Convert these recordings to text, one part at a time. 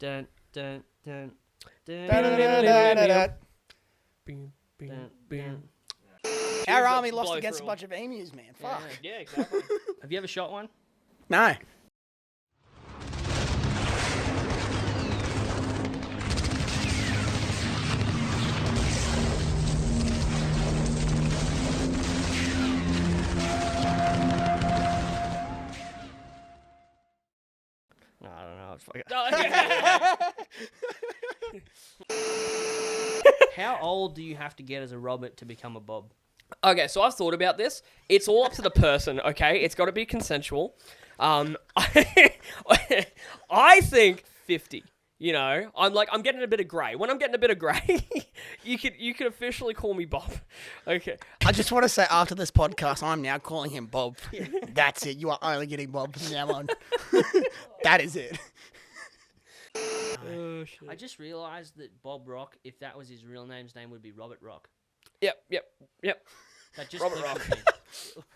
Dun, dun, dun, dun, Bing, bing, dun, bing. dun. Our Cheers, army blow lost against a through bunch of emus, man. Fuck. Yeah, exactly. Have you ever shot one? No. No, I don't know. It's fucking... How old do you have to get as a Robert to become a Bob? Okay, so I've thought about this. It's all up to the person, okay? It's got to be consensual. I think 50. You know, I'm getting a bit of grey. When I'm getting a bit of grey, you can officially call me Bob. Okay. I just want to say after this podcast, I'm now calling him Bob. That's it. You are only getting Bob from now on. That is it. Oh, shit. I just realised that Bob Rock, if that was his real name, his name would be Robert Rock. Yep. That just Robert clicked with me.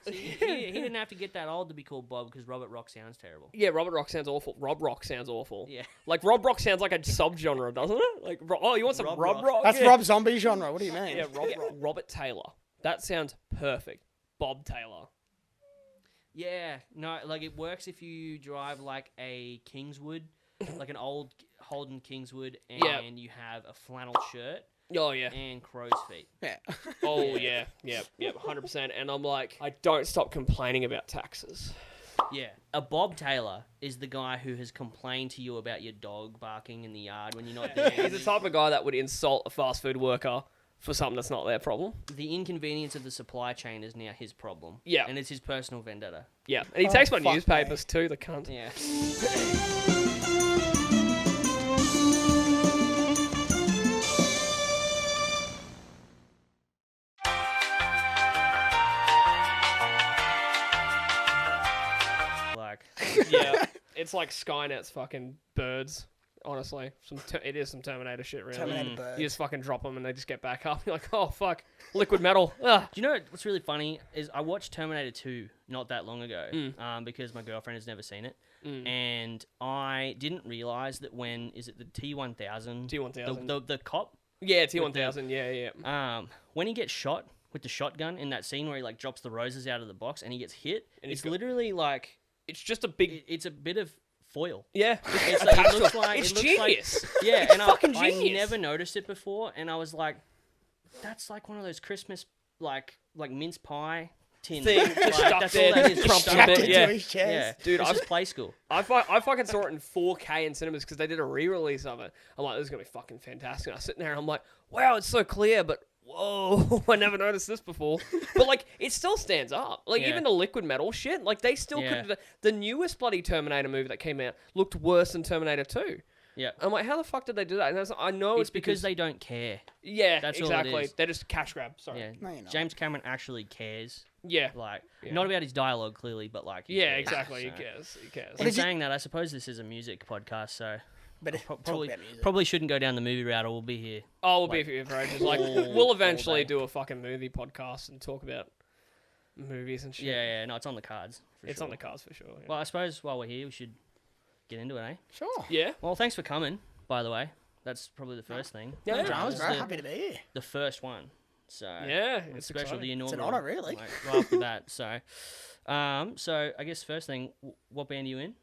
See, he didn't have to get that old to be called Bob because Robert Rock sounds terrible. Yeah, Robert Rock sounds awful. Rob Rock sounds awful. Yeah. Like, Rob Rock sounds like a subgenre, doesn't it? Like, oh, you want some Rob Rob Rock. Rock? That's Yeah. Rob Zombie genre. What do you mean? Yeah, Robert Taylor. That sounds perfect. Bob Taylor. Yeah, no, like it works if you drive like a Kingswood, like an old Holden Kingswood, and Yeah. you have a flannel shirt Oh, yeah. and crow's feet. Yeah. Oh, yeah. Yep, 100%. And I'm like, I don't stop complaining about taxes. Yeah, a Bob Taylor is the guy who has complained to you about your dog barking in the yard when you're not there. He's the type of guy that would insult a fast food worker for something that's not their problem. The inconvenience of the supply chain is now his problem. Yeah. And it's his personal vendetta. Yeah. And he Oh, takes my fuck newspapers too, the cunt. Yeah. Like, Yeah. It's like Skynet's fucking birds, honestly. It is some Terminator shit, really. Terminator bird. You just fucking drop them and they just get back up. You're like, oh, fuck. Liquid metal. Ugh. do you know what's really funny is I watched Terminator 2 not that long ago because my girlfriend has never seen it. And I didn't realise that is it the T-1000? T-1000. The cop? Yeah, T-1000. Yeah. When he gets shot with the shotgun in that scene where he like drops the roses out of the box and he gets hit, And it's literally like... It's just a big... It's a bit of foil. Yeah. It's like, it looks like... It's it looks genius. Like, yeah, It's and fucking I genius. never noticed it before, and I was like, that's like one of those Christmas, like mince pie tins. Thing just Like, stuck that's there, all that just is. crumped Stuck up there. it, yeah. To his chest. Yeah, Dude, this I've- is play school. I fucking saw it in 4K in cinemas because they did a re-release of it. I'm like, this is going to be fucking fantastic. And I was sitting there and I'm like, wow, it's so clear, but whoa, I never noticed this before. But, like, it still stands up. Like, Yeah. even the liquid metal shit, like, they still could... The newest bloody Terminator movie that came out looked worse than Terminator 2. Yeah. I'm like, how the fuck did they do that? And I know It's because they don't care. Yeah, That's all it exactly. is. They're just cash grab. Sorry. Yeah. No, you're not. James Cameron actually cares. Yeah. Like, Yeah. not about his dialogue, clearly, but like... he Yeah, cares, exactly. so. He cares. He cares. In did you- saying that, I suppose this is a music podcast, so... But it's Probably, about music. probably shouldn't go down the movie route, or we'll be here. Oh, we'll like, be here for ages. Like, all we'll eventually day. do a fucking movie podcast and talk about movies and shit. Yeah, no, it's on the cards. For It's sure. on the cards for sure. Yeah. Well, I suppose while we're here, we should get into it, eh? Sure. Yeah. Well, thanks for coming, by the way. That's probably the first thing. Yeah, I was This is very the, happy to be here. the first one. So Yeah, it's it's special, exciting. the inaugural. It's an honour, really. Like, right off the bat. So I guess first thing, what band are you in?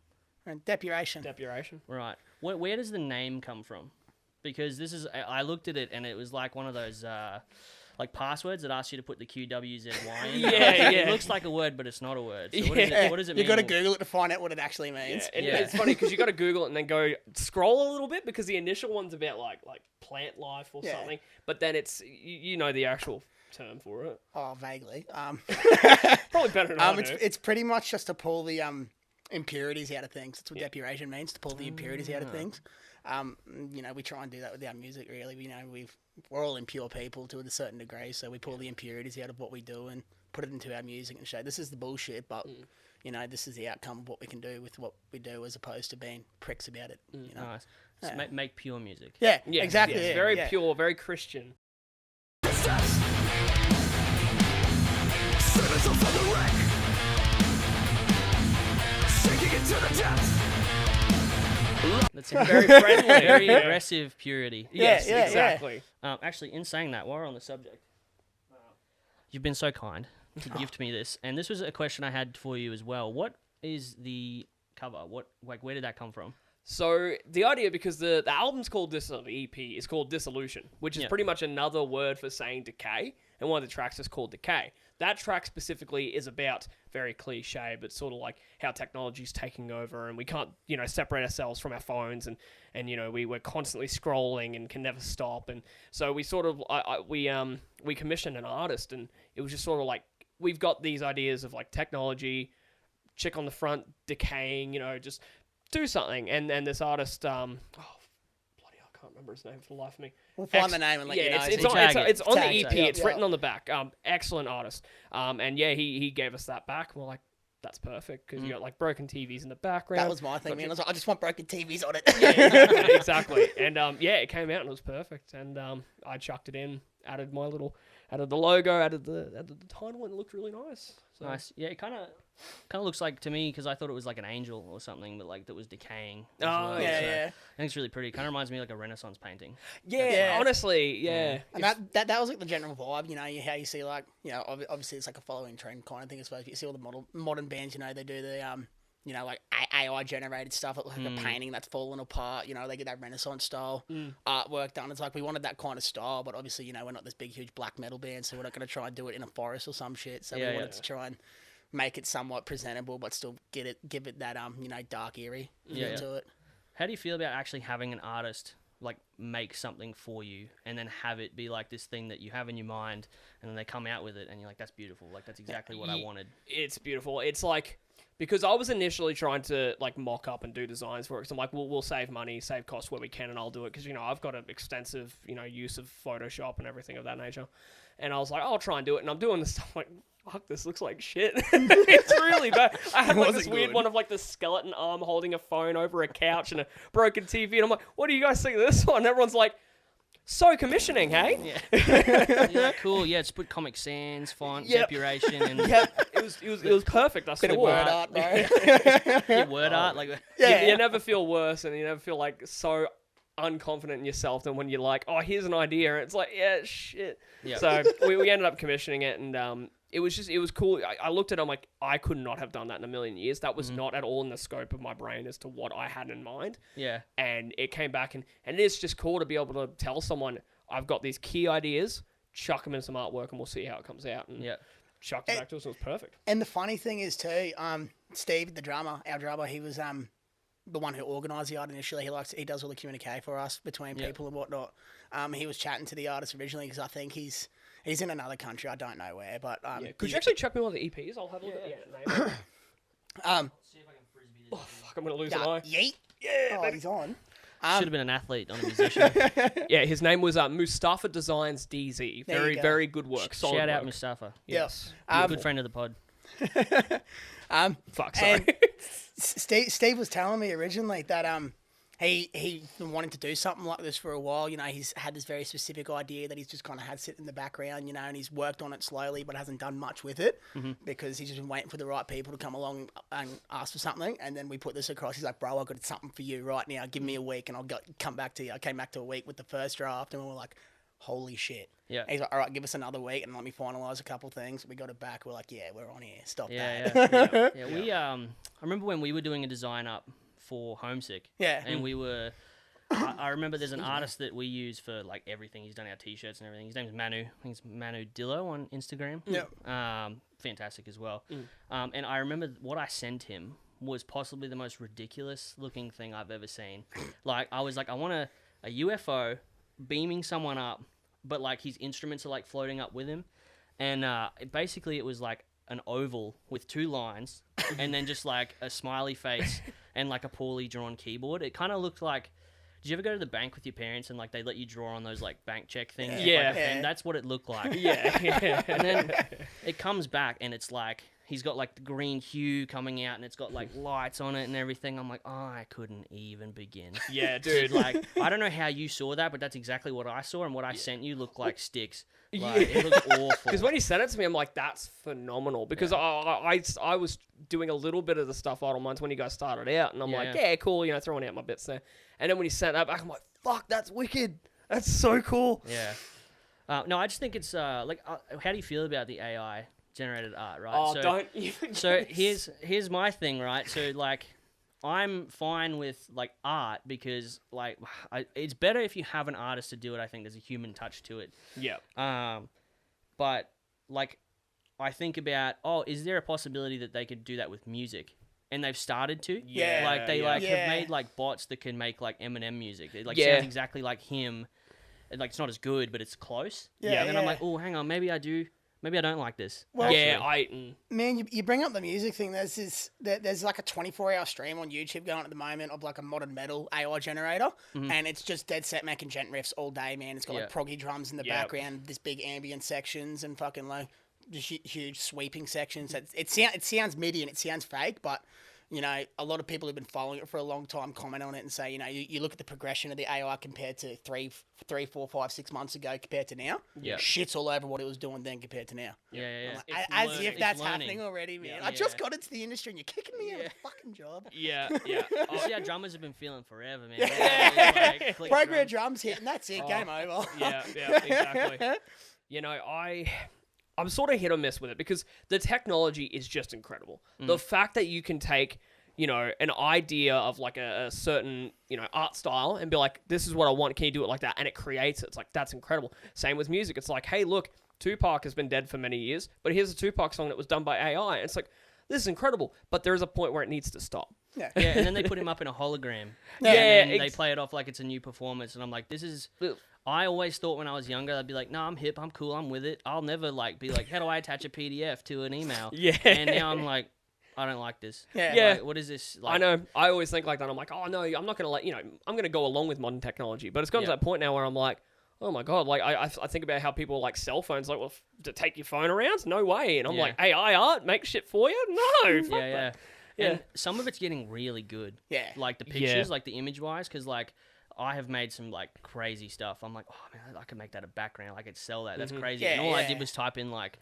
And Depuration. Depuration. Right. Where does the name come from? Because this is, I looked at it and it was like one of those like passwords that ask you to put the QWZY in. Yeah, It yeah. looks like a word, but it's not a word. So Yeah. what does it You mean? got to Google it to find out what it actually Yeah, means. and Yeah. it's funny because you got to Google it and then go scroll a little bit because the initial one's about like plant life or Yeah. something, but then it's you know the actual term for it. Oh, vaguely. Probably better than I do. It's pretty much just to pull the impurities out of things. That's what depuration means, to pull the impurities out of things. You know, we try and do that with our music, really. You know, we're all impure people to a certain degree, so we pull the impurities out of what we do and put it into our music and show this is the bullshit, but, you know, this is the outcome of what we can do with what we do as opposed to being pricks about it, you know. Nice. So Yeah. make pure music. Yeah, Yes, exactly. yes, yeah, very yeah. pure, very Christian. That's Very friendly. very Yeah. aggressive purity. Yes, yeah. exactly. Actually, in saying that, while we're on the subject, you've been so kind to gift me this, and this was a question I had for you as well. What is the cover? Where did that come from? So the idea, because the album's called the EP is called Dissolution, which is pretty much another word for saying decay, and one of the tracks is called Decay. That track specifically is about, very cliche, but sort of like how technology's taking over and we can't, separate ourselves from our phones and we're constantly scrolling and can never stop. And so we sort of, we commissioned an artist, and it was just sort of like, we've got these ideas of like technology, chick on the front decaying, just do something. And this artist, I can't remember his name for the life of me. We'll find the name and let you know. It's on the Tag EP. it. It's written on the back. Excellent artist. He gave us that back. We're like, that's perfect, because you got like broken TVs in the background. That was my thing, man. I was like, I just want broken TVs on it. Yeah, exactly. And it came out and it was perfect. And I chucked it in, added the logo, added the title, and it looked really nice. So. Nice. Yeah, it kind of looks like, to me, because I thought it was like an angel or something, but like that was decaying. As well. yeah, So yeah. I think it's really pretty. It kind of reminds me of like a Renaissance painting. Yeah, honestly, yeah. And that was like the general vibe, how you see like, obviously it's like a following trend kind of thing, I suppose. You see all the modern bands, they do the, like AI generated stuff, like a painting that's falling apart, they get that Renaissance style artwork done. It's like, we wanted that kind of style, but obviously, we're not this big, huge black metal band, so we're not going to try and do it in a forest or some shit. So we wanted to try and make it somewhat presentable, but still give it that, dark, eerie feel to it. How do you feel about actually having an artist like make something for you and then have it be like this thing that you have in your mind, and then they come out with it and you're like, that's beautiful, like that's exactly what I wanted? It's beautiful. It's like, because I was initially trying to like mock up and do designs for it, so I'm like, we'll save money, save costs where we can, and I'll do it, because I've got an extensive use of Photoshop and everything of that nature. And I was like, I'll try and do it, and I'm doing this stuff like, fuck, this looks like shit. It's really bad. I had like this weird one of like the skeleton arm holding a phone over a couch and a broken TV, and I'm like, what do you guys think of this one? And everyone's like, so commissioning, hey? Yeah, cool. Yeah, just put Comic Sans, font, Depuration, and it was perfect. I Bit of swore. word art, bro. word art, like You never feel worse, and you never feel like so unconfident in yourself than when you're like, oh, here's an idea, and it's like, yeah, shit. Yeah. So we ended up commissioning it, and it was cool. I looked at it, I'm like, I could not have done that in a million years. That was not at all in the scope of my brain as to what I had in mind. Yeah. And it came back, and it is just cool to be able to tell someone, I've got these key ideas, chuck them in some artwork, and we'll see how it comes out. And chucked it back to us, and it was perfect. And the funny thing is too, Steve, our drummer, he was the one who organised the art initially. He does all the communique for us between people and whatnot. He was chatting to the artist originally, because I think he's in another country. I don't know where, but Could you actually chuck me one of the EPs? I'll have a look at the name. See if I can frisbee this. Oh fuck! I'm gonna lose an eye. Yeet. Yeah, He's on. Should have been an athlete, not a musician. Yeah, his name was Mustafa Designs DZ. Very good work. Solid Shout out work. Mustafa. Yes. Good friend of the pod. Fuck, sorry. Steve was telling me originally that he's been wanting to do something like this for a while. He's had this very specific idea that he's just kind of had sit in the background, and he's worked on it slowly but hasn't done much with it because he's just been waiting for the right people to come along and ask for something. And then we put this across. He's like, bro, I've got something for you right now. Give me a week and I'll come back to you. I came back to a week with the first draft, and we were like, holy shit. Yeah. He's like, all right, give us another week and let me finalise a couple things. We got it back. We're like, yeah, we're on here. Stop that. Yeah. We I remember when we were doing a design up for Homesick. Yeah. And we were I remember there's an artist that we use for like everything. He's done our t-shirts and everything. His name's Manu. I think it's Manu Dillo on Instagram. Yeah. Fantastic as well. And I remember what I sent him was possibly the most ridiculous looking thing I've ever seen. Like I was like, I want a UFO beaming someone up, but like his instruments are like floating up with him, and basically it was like an oval with two lines and then just like a smiley face and like a poorly drawn keyboard. It kind of looked like, did you ever go to the bank with your parents and like they let you draw on those like bank check things? Yeah. Like, and that's what it looked like. Yeah. And then it comes back and it's like he's got like the green hue coming out and it's got like lights on it and everything. I'm like, oh, I couldn't even begin. Yeah, dude. Like, I don't know how you saw that, but that's exactly what I saw, and what I sent you looked like sticks. Like, it looked awful. Because when he sent it to me, I'm like, that's phenomenal. Because I was doing a little bit of the stuff Idle Minds when you guys started out, and I'm like, yeah, cool, you know, throwing out my bits there. And then when he sent that back, I'm like, fuck, that's wicked. That's so cool. Yeah. No, I just think it's like, how do you feel about the AI generated art, right? Oh, so, don't even. So here's my thing, right? So like, I'm fine with like art because like it's better if you have an artist to do it. I think there's a human touch to it. Yeah. But like, I think about, is there a possibility that they could do that with music? And they've started to. Yeah. Like they have made like bots that can make like Eminem music. It like sounds exactly like him. Like it's not as good, but it's close. Yeah. And then I'm like, oh, hang on, maybe I don't like this. Well, man, you bring up the music thing. There's like a 24-hour stream on YouTube going at the moment of like a modern metal AI generator, and it's just dead set making gent riffs all day, man. It's got like proggy drums in the background, this big ambient sections, and fucking like just huge sweeping sections. It sounds MIDI and it sounds fake, but you know, a lot of people who've been following it for a long time comment on it and say, you know, you look at the progression of the AI compared to 3, 4, 5, 6 months ago compared to now. Yeah. Shit's all over what it was doing then compared to now. Yeah. Like, as if that's happening already, man. I just got into the industry and you're kicking me out of the fucking job. Yeah. Oh, see how drummers have been feeling forever, man. Like, Program drums hit and that's it. Game over. Yeah, exactly. You know, I'm sort of hit or miss with it because the technology is just incredible. The fact that you can take, you know, an idea of like a certain, you know, art style and be like, this is what I want. Can you do it like that? And it creates it. It's like, that's incredible. Same with music. It's like, hey, look, Tupac has been dead for many years, but here's a Tupac song that was done by AI. And it's like, this is incredible. But there is a point where it needs to stop. Yeah. And then they put him up in a hologram. And they play it off like it's a new performance. And I'm like, this is... I always thought when I was younger, I'd be like, no, I'm hip, I'm cool, I'm with it. I'll never like be like, how do I attach a PDF to an email? Yeah. And now I'm like, I don't like this. Yeah. Like, what is this? Like, I know. I always think like that. I'm like, oh no, I'm not gonna let, you know, I'm gonna go along with modern technology. But it's gotten to that point now where I'm like, oh my god, like I think about how people like cell phones, like, well, to take your phone around, no way. And I'm like, AI art make shit for you? No. Fuck that. And some of it's getting really good. Yeah. Like the pictures, like the image wise, because like I have made some like crazy stuff. I'm like, oh man, I could make that a background. I could sell that. That's crazy. Yeah, and all I did was type in like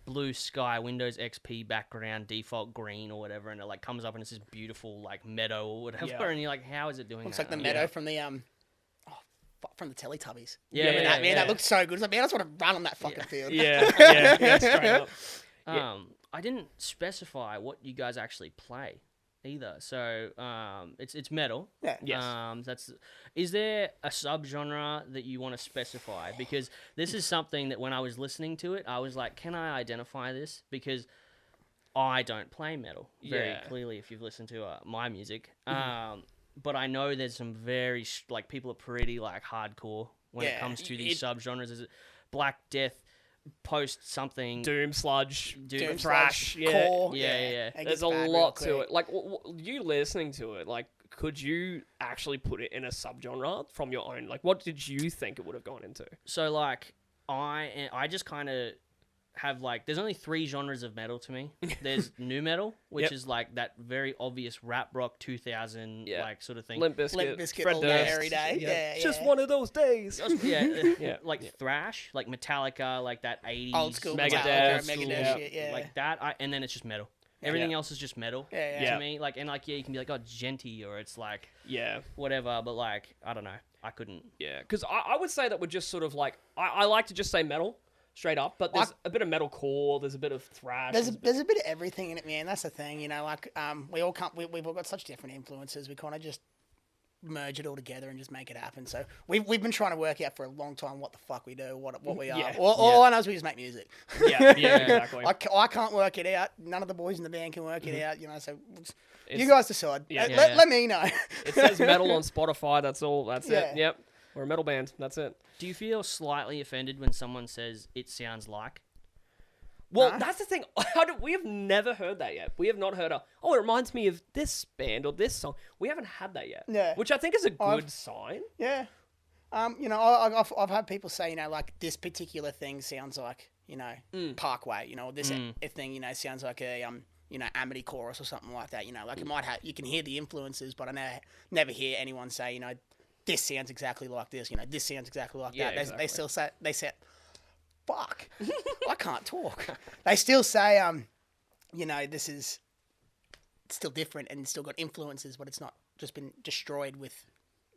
blue sky, Windows XP background, default green or whatever, and it like comes up and it's this beautiful like meadow or whatever. Yeah. And you're like, how is it doing Looks that? like the meadow from the from the Teletubbies. Yeah, man, that looked so good. It's like, man, I just want to run on that fucking field. Yeah, straight up. I didn't specify what you guys actually play either. So it's metal. Yeah. Yes. Is there a subgenre that you want to specify? Because this is something that when I was listening to it, I was like, can I identify this? Because I don't play metal very clearly. If you've listened to my music, but I know there's some very like people are pretty like hardcore when it comes to these subgenres. Is it Black Death? Post something Doom sludge, Doom thrash, core, There's a lot to it. Like you listening to it, like could you actually put it in a subgenre from your own? Like, what did you think it would have gone into? So like I just kind of have like there's only 3 genres of metal to me. There's new metal, which is like that very obvious rap rock 2000 like sort of thing. Limp Bizkit, Fred all day, every day. Yeah. Just one of those days. Like thrash, like Metallica, like that 80s old school Megadeth shit, like that. And then it's just metal. Everything else is just metal to me. Like and like you can be like genty or it's like whatever, but like I don't know, I couldn't. Yeah, because I would say that we're just sort of like I like to just say metal. Straight up, but there's a bit of metalcore, there's a bit of thrash. There's a bit of everything in it, man. That's the thing, you know. Like, we've all got such different influences. We kind of just merge it all together and just make it happen. So we've been trying to work out for a long time what the fuck we do, what we are. All I know is we just make music. Yeah, exactly. I can't work it out. None of the boys in the band can work it out. You know, so you guys decide. Let me know. It says metal on Spotify. That's all. That's it. Yep. We're a metal band. That's it. Do you feel slightly offended when someone says it sounds like? Well, that's the thing. We have never heard that yet. We have not heard it reminds me of this band or this song. We haven't had that yet. Yeah. Which I think is a good sign. Yeah. You know, I've had people say, you know, like this particular thing sounds like, Parkway, this thing, sounds like a Amity chorus or something like that, like it might have, you can hear the influences, but I never hear anyone say, this sounds exactly like this, this sounds exactly like that. Exactly. They still say, fuck, I can't talk. They still say, this is still different and still got influences, but it's not just been destroyed with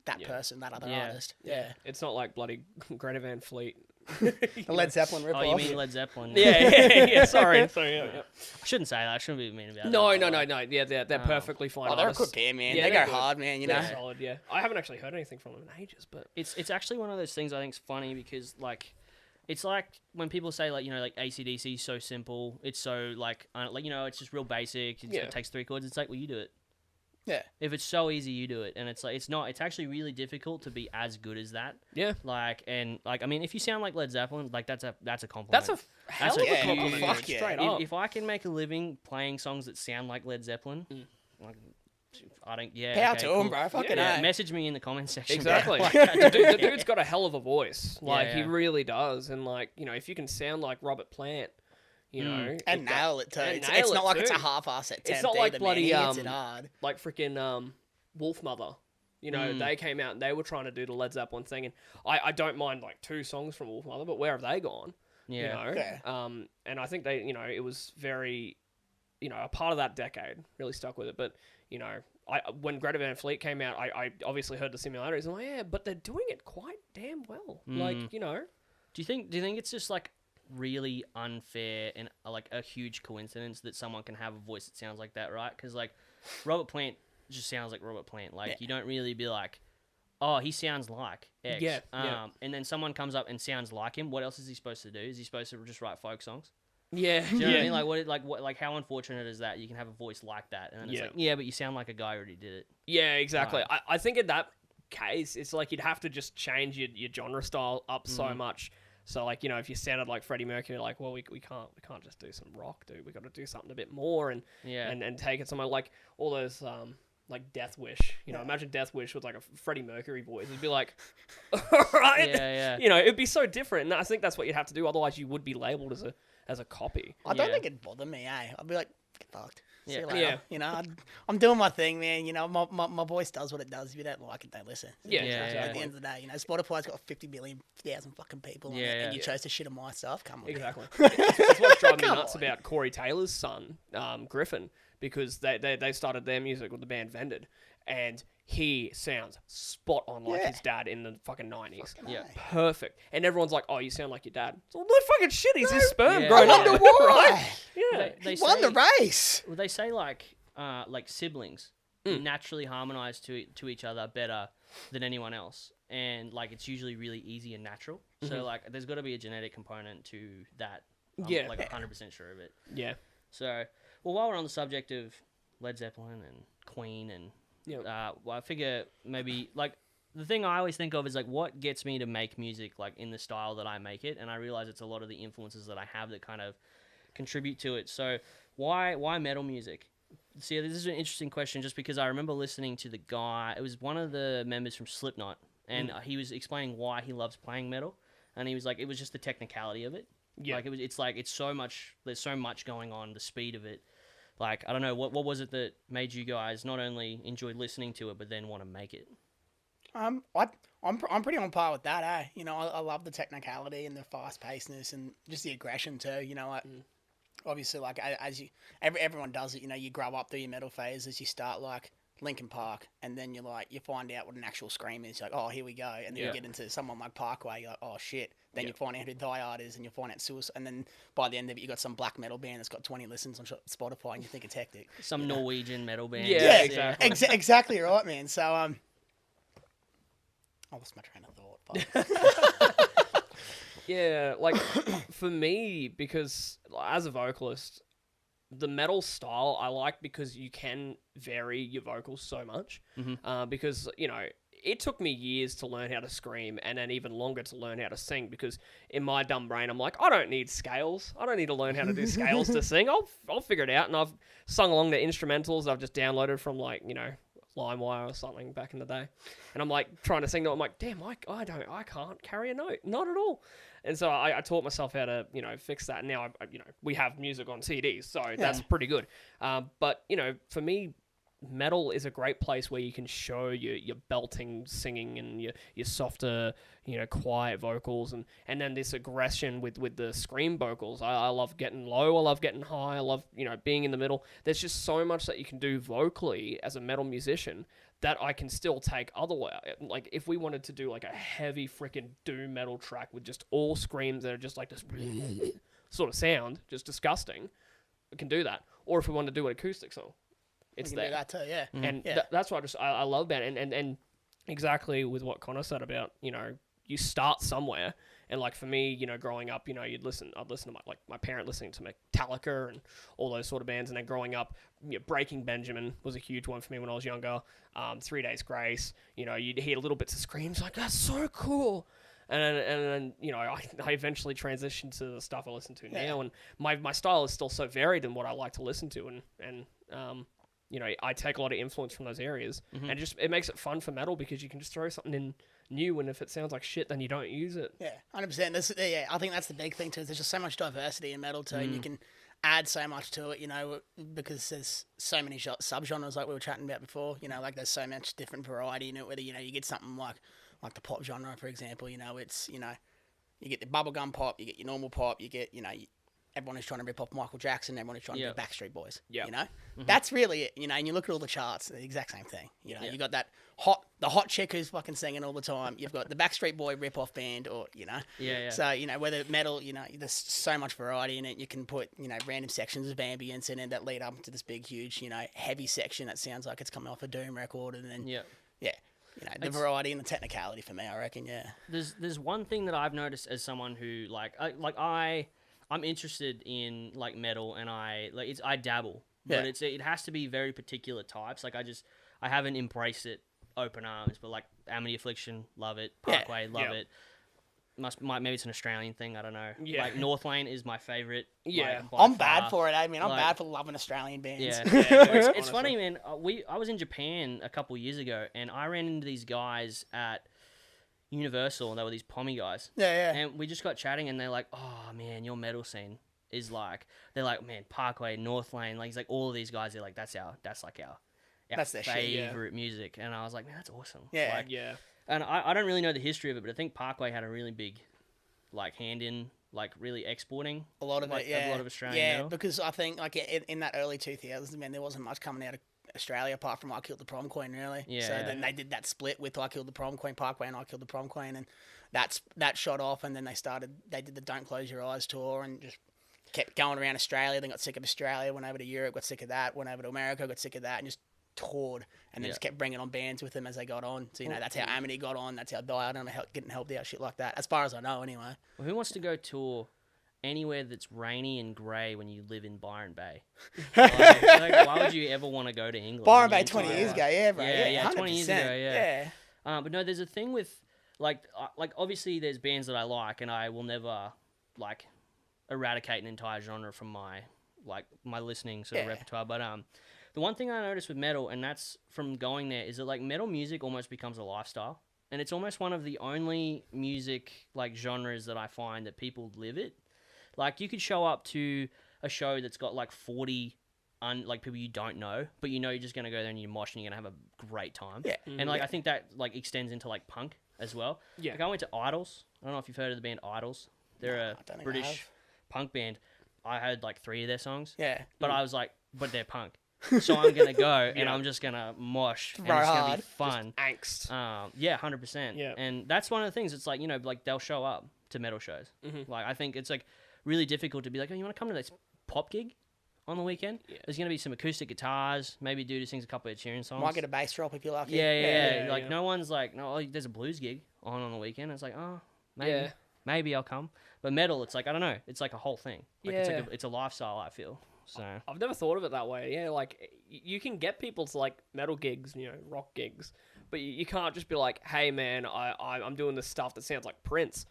that person, that other artist. Yeah. It's not like bloody Greta Van Fleet. The Led Zeppelin ripoff. Oh, you mean Led Zeppelin? Yeah. Sorry. Yeah. I shouldn't say that. I shouldn't be mean about No. that. Yeah, they're perfectly fine. Oh, they're a good band, man. Yeah, they they're go good. hard, man. They're solid. Yeah. I haven't actually heard anything from them in ages, but It's actually one of those things I think is funny because like, it's like when people say like like AC/DC is so simple. It's so like it's just real basic. It takes 3 chords. It's like, well, you do it. Yeah. If it's so easy, you do it, and it's like it's not. It's actually really difficult to be as good as that. yeah. I mean, if you sound like Led Zeppelin, like that's a compliment. That's a hell of a yeah, compliment. fuck yeah. Straight up. If I can make a living playing songs that sound like Led Zeppelin, like, I don't. Yeah. Power okay, to cool. them, bro. Fucking Yeah, A. message me in the comment section. Exactly. Like, the dude's got a hell of a voice. Like, Yeah. he really does. And, like, if you can sound like Robert Plant, And nail it too. and It's nail not it like it's a too. half-ass at 10th. It's not like either, bloody, man. He hits it hard. like freaking Wolf Mother. They came out and they were trying to do the Led Zeppelin thing. And I don't mind, like, 2 songs from Wolf Mother, but where have they gone? Yeah. Yeah. And I think they, it was very, a part of that decade really stuck with it. But, when Greta Van Fleet came out, I obviously heard the similarities. I'm like, yeah, but they're doing it quite damn well. Like, Do you think it's just like really unfair and like a huge coincidence that someone can have a voice that sounds like that, right? Because like Robert Plant just sounds like Robert Plant. Like you don't really be like, oh, he sounds like X. Yeah. And then someone comes up and sounds like him. What else is he supposed to do? Is he supposed to just write folk songs? Yeah. Do you know what I mean? Like how unfortunate is that? You can have a voice like that, and then it's like, but you sound like a guy who already did it. Yeah, exactly. Right. I think in that case, it's like you'd have to just change your genre style up so much. So like, if you sounded like Freddie Mercury, like, well, we can't just do some rock, dude. We got to do something a bit more and take it somewhere like all those like Death Wish. Imagine Death Wish with like a Freddie Mercury voice. It'd be like, all right, it'd be so different. And I think that's what you'd have to do. Otherwise, you would be labeled as a copy. I don't think it'd bother me, I'd be like, get fucked. See you Yeah. later. I'm doing my thing, man. My voice does what it does. If you don't like it, don't listen. Yeah, At the end of the day, Spotify's got 50 billion thousand fucking people on it, and you chose to shit on my stuff. Come on. Exactly. That's what's driving me nuts about Corey Taylor's son, Griffin, because they started their music with the band Vended, and he sounds spot on like his dad in the fucking 90s. Yeah. Perfect. And everyone's like, oh, you sound like your dad. So, no fucking shit, he's his sperm Yeah. grown I up. wonder why. Right? Yeah. They Won say, the race. well, they say like siblings naturally harmonize to each other better than anyone else, and like it's usually really easy and natural. So like there's got to be a genetic component to that. I'm like 100% sure of it. Yeah. So, well, while we're on the subject of Led Zeppelin and Queen and I figure maybe like the thing I always think of is like what gets me to make music like in the style that I make it, and I realize it's a lot of the influences that I have that kind of contribute to it. So why metal music? See, this is an interesting question just because I remember listening to the guy. It was one of the members from Slipknot, and he was explaining why he loves playing metal, and he was like, it was just the technicality of it. Yeah. Like it's so much. There's so much going on. The speed of it. Like I don't know what was it that made you guys not only enjoy listening to it but then want to make it. I'm pretty on par with that, I love the technicality and the fast pacedness and just the aggression too. Obviously, like everyone does it. You grow up through your metal phase as you start like Linkin Park, and then you find out what an actual scream is. You're like, oh, here we go, and then you get into someone like Parkway. You're like, oh shit. Then you find out who Die Hard is, and you find out Suicide, and then by the end of it, you got some black metal band that's got 20 listens on Spotify, and you think it's hectic. Some Norwegian metal band. Yeah, exactly. Exactly right, man. So I lost my train of thought. Yeah, like for me, because as a vocalist, the metal style I like because you can vary your vocals so much. Because it took me years to learn how to scream, and then even longer to learn how to sing. Because in my dumb brain, I'm like, I don't need scales. I don't need to learn how to do scales to sing. I'll figure it out. And I've sung along to instrumentals I've just downloaded from like LimeWire or something back in the day. And I'm like trying to sing them. I'm like, damn, I can't carry a note, not at all. And so I taught myself how to, fix that. And now, we have music on CDs, so that's pretty good. But, for me, metal is a great place where you can show your belting singing and your softer, quiet vocals and then this aggression with the scream vocals. I love getting low, I love getting high, I love, being in the middle. There's just so much that you can do vocally as a metal musician that I can still take otherwise. Like if we wanted to do like a heavy freaking doom metal track with just all screams that are just like this sort of sound, just disgusting, we can do that. Or if we want to do an acoustic song, it's we can there. do that too, yeah. And that's what I love about it. And exactly with what Connor said about, you start somewhere. And like for me, growing up, I'd listen to my parent listening to Metallica and all those sort of bands. And then growing up, Breaking Benjamin was a huge one for me when I was younger. 3 Days Grace, you'd hear little bits of screams like, that's so cool. And then I eventually transitioned to the stuff I listen to now. And my style is still so varied in what I like to listen to. And I take a lot of influence from those areas, and it makes it fun for metal because you can just throw something in new, and if it sounds like shit, then you don't use it. Yeah, 100%. I think that's the big thing too. There's just so much diversity in metal too, and you can add so much to it, because there's so many subgenres like we were chatting about before. Like there's so much different variety in it. Whether you get something like the pop genre, for example. It's you get the bubblegum pop, you get your normal pop, you get everyone is trying to rip off Michael Jackson, everyone is trying to be Backstreet Boys. Yeah. That's really it, and you look at all the charts, the exact same thing. You got that hot chick who's fucking singing all the time. You've got the Backstreet Boy rip-off band, or, So, whether metal, there's so much variety in it. You can put, random sections of ambience in it that lead up to this big, huge, heavy section that sounds like it's coming off a Doom record, and then, the variety and the technicality for me, I reckon, There's one thing that I've noticed as someone who, I'm interested in like metal, and I dabble, but it has to be very particular types. Like I haven't embraced it open arms, but like Amity Affliction, love it. Parkway, love it. Maybe it's an Australian thing, I don't know. Like North Lane is my favorite. I'm bad for it. I mean, I'm bad for loving Australian bands. It's funny, man. I was in Japan a couple years ago, and I ran into these guys at Universal, and they were these pommy guys. And we just got chatting, and they're like, oh man, your metal scene is like, they're like, man, Parkway, North Lane, like, he's like, all of these guys, they're like, that's our their favorite music. And I was like, man, that's awesome. And I don't really know the history of it, but I think Parkway had a really big hand in really exporting a lot of it, a lot of Australian metal. Because I think in that early 2000s, man, there wasn't much coming out of Australia apart from I Killed the Prom Queen, really. So then they did that split with I Killed the Prom Queen, Parkway, and I Killed the Prom Queen, and that shot off, and then they did the Don't Close Your Eyes tour and just kept going around Australia, then got sick of Australia, went over to Europe, got sick of that, went over to America, got sick of that, and just toured, and then just kept bringing on bands with them as they got on. So, that's how Amity got on, that's how Died on, getting helped out, shit like that, as far as I know, anyway. Well, who wants to go tour anywhere that's rainy and grey when you live in Byron Bay? Why would you ever want to go to England? Byron Bay 20 years ago, bro. Yeah, 20 years ago, but no, there's a thing with, obviously there's bands that I like, and I will never, eradicate an entire genre from my listening sort of repertoire, but the one thing I noticed with metal, and that's from going there, is that metal music almost becomes a lifestyle, and it's almost one of the only music genres that I find that people live it. You could show up to a show that's got 40 people you don't know, but you're just gonna go there and you're moshing, you're gonna have a great time. And I think that extends into punk as well. I went to Idols. I don't know if you've heard of the band Idols. They're a British punk band. I heard 3 of their songs. But I was like, but they're punk. So I'm gonna go and I'm just gonna mosh, and it's gonna be fun. Just angst. 100%. And that's one of the things. It's they'll show up to metal shows. I think it's really difficult to be like, oh, you want to come to this pop gig on the weekend? There's gonna be some acoustic guitars. Maybe dude who sings a couple of tune songs. Might get a bass drop if you like it. No one's no, there's a blues gig on the weekend. It's oh, maybe I'll come. But metal, it's I don't know. It's a whole thing. It's a lifestyle, I feel. So I've never thought of it that way. You can get people to metal gigs, rock gigs, but you can't just be like, hey man, I'm doing this stuff that sounds like Prince.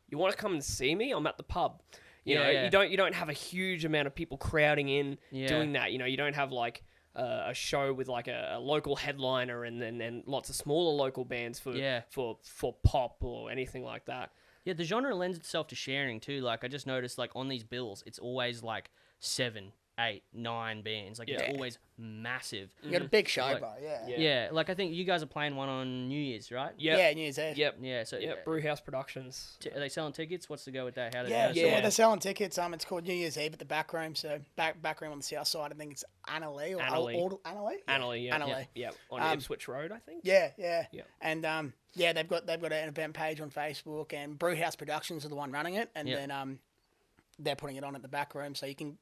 You want to come and see me? I'm at the pub. You don't have a huge amount of people crowding in doing that. You don't have a show with a local headliner and then lots of smaller local bands for pop or anything like that. Yeah, the genre lends itself to sharing too. Like I just noticed, like on these bills, it's always like 7, 8, 9 bands. Like Yeah. it's always massive. You got a big show, Like- bro. Yeah. Yeah. Yeah, like I think you guys are playing one on New Year's, right? Yep. Yeah, New Year's Eve. Yep. Yeah. So Yep. Brewhouse Productions. are they selling tickets? What's the go with that? How Yeah, how so yeah. they're selling tickets. It's called New Year's Eve at the back room. So back room on the south side. I think it's Annalee or Annalee. Annalee. Annalee, yeah. Annalee. Yeah. On Ipswich Road, I think. Yeah. Yeah. And they've got an event page on Facebook, and Brewhouse Productions are the one running it, and Yeah. then they're putting it on at the back room, so you can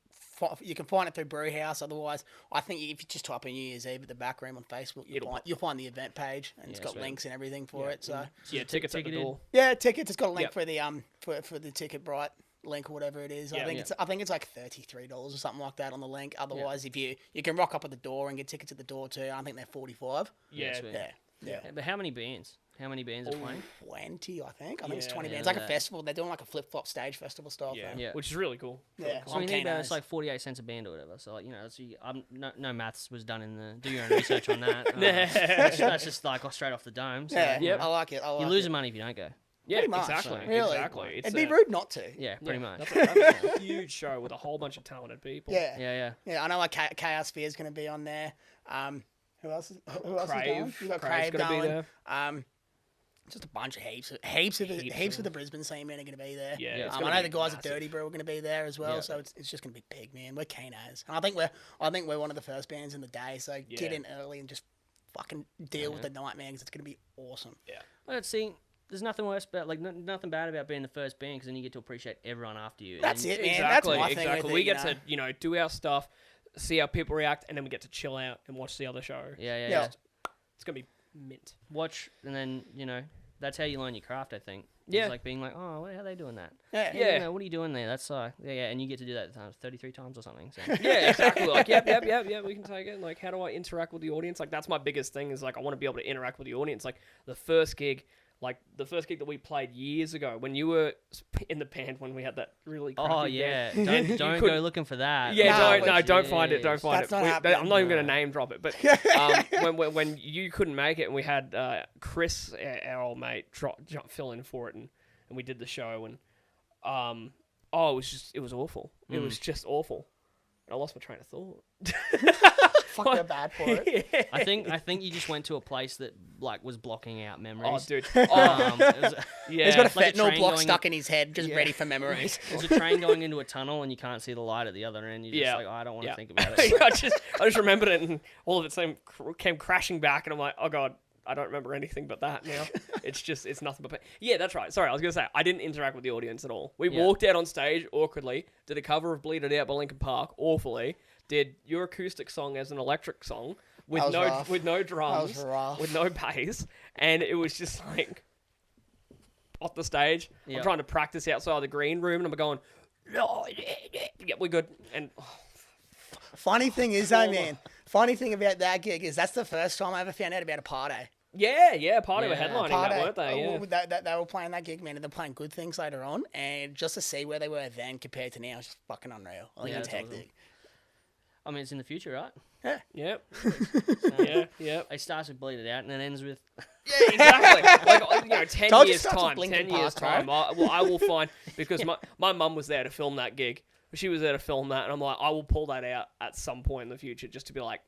find it through Brewhouse. Otherwise, I think if you just type in New Year's Eve at the back room on Facebook, you'll find the event page, and it's got sweet. links and everything for it. So Yeah, tickets at the ticketed? door. yeah, tickets. It's got a link Yep. for the for the Ticket Bright link or whatever it is. Yeah. I think it's like $33 or something like that on the link. Otherwise, if you can rock up at the door and get tickets at the door too. I think they're 45. Yeah. sweet. Yeah. Yeah, but how many bands? How many bands are playing? 20, I think. I think it's Yeah. 20 Yeah, bands. Like a yeah. festival. They're doing like a flip-flop stage festival style Yeah. thing. Yeah. Which is really cool. Really Yeah. cool. So we On need Kano's. it's like 48 cents a band or whatever. So like I'm no maths was done in the. Do your own research on that. That's just like straight off the dome. So, Yeah, Yep. I like it. You're losing money if you don't go. Yeah, Pretty much, exactly. really. Exactly. It's It'd be a- rude not to. Yeah, pretty much. That's a huge show with a whole bunch of talented people. Yeah. Yeah. I know like Chaos Fear is going to be on there. Who else is going? Crave. You got Crave's Crave gonna be going. there. Just a bunch of heaps of of the Brisbane scene men are going to be there. Yeah, Yeah. it's I gonna know be the guys massive. at Dirty Brew are going to be there as well, Yeah. so it's just going to be big, man. We're keen as, and I think we're one of the first bands in the day. So get Yeah. in early and just fucking deal with the nightmare because it's going to be awesome. Well, let's see. There's nothing worse about nothing bad about being the first band because then you get to appreciate everyone after you. That's And it, man. Exactly. That's my thing Exactly. with We it, get you know? to do our stuff, see how people react, and then we get to chill out and watch the other show. Yeah. Yeah. It's gonna be mint. Watch and then that's how you learn your craft. I think. Yeah. It's like being like, oh, how are they doing that? Yeah. Yeah. What are you doing there? That's yeah, and you get to do that 33 times or something. So. Yeah, exactly. Like, yep, we can take it. Like, how do I interact with the audience? Like, that's my biggest thing is, like, I want to be able to interact with the audience. Like, the first gig that we played years ago when you were in the band when we had that really crappy Oh band. yeah, You don't could- go looking for that. Yeah, No, don't find it. Don't find That's it. not happening. I'm not even going to name drop it. But when you couldn't make it and we had Chris, our old mate, fill in for it and we did the show and it was awful. It was just awful. I lost my train of thought. Fuck, they're bad for it. I think you just went to a place that like was blocking out Oh, dude. dude. It was, Yeah. He's got a like a fentanyl train block going stuck in his head, just ready for memories. there's a train going into a tunnel and you can't see the light at the other end. You're just Yeah. like, oh, I don't want to Yeah. think about it. I just remembered it, and all of it came crashing back, and I'm like, oh god, I don't remember anything but that now. It's nothing but pain. Yeah, that's right. Sorry, I was gonna say I didn't interact with the audience at all. We Yeah. walked out on stage awkwardly, did a cover of "Bleed It Out" by Linkin Park awfully, did your acoustic song as an electric song with That was no rough. with no That drums, was rough. with no bass, and it was just like off the stage. Yeah. I'm trying to practice outside the green room, and I'm going, yeah, we're good, and. Funny thing is, though, man. Funny thing about that gig is that's the first time I ever found out about a party. Yeah, Party were Yeah. headlining Party, that, weren't they? Yeah. they were playing that gig, man, and they're playing good things later on. And just to see where they were then compared to now is just fucking unreal. I think Yeah, it's that's awesome. hectic. I mean, it's in the future, right? Yep. So, Yep. It starts with Bleed It Out and it ends with Yeah, exactly. Like, 10 Told you years starts with time. Linkin 10 years Park, time. I will find because my mum was there to film that gig. She was there to film that, and I'm like, I will pull that out at some point in the future just to be like,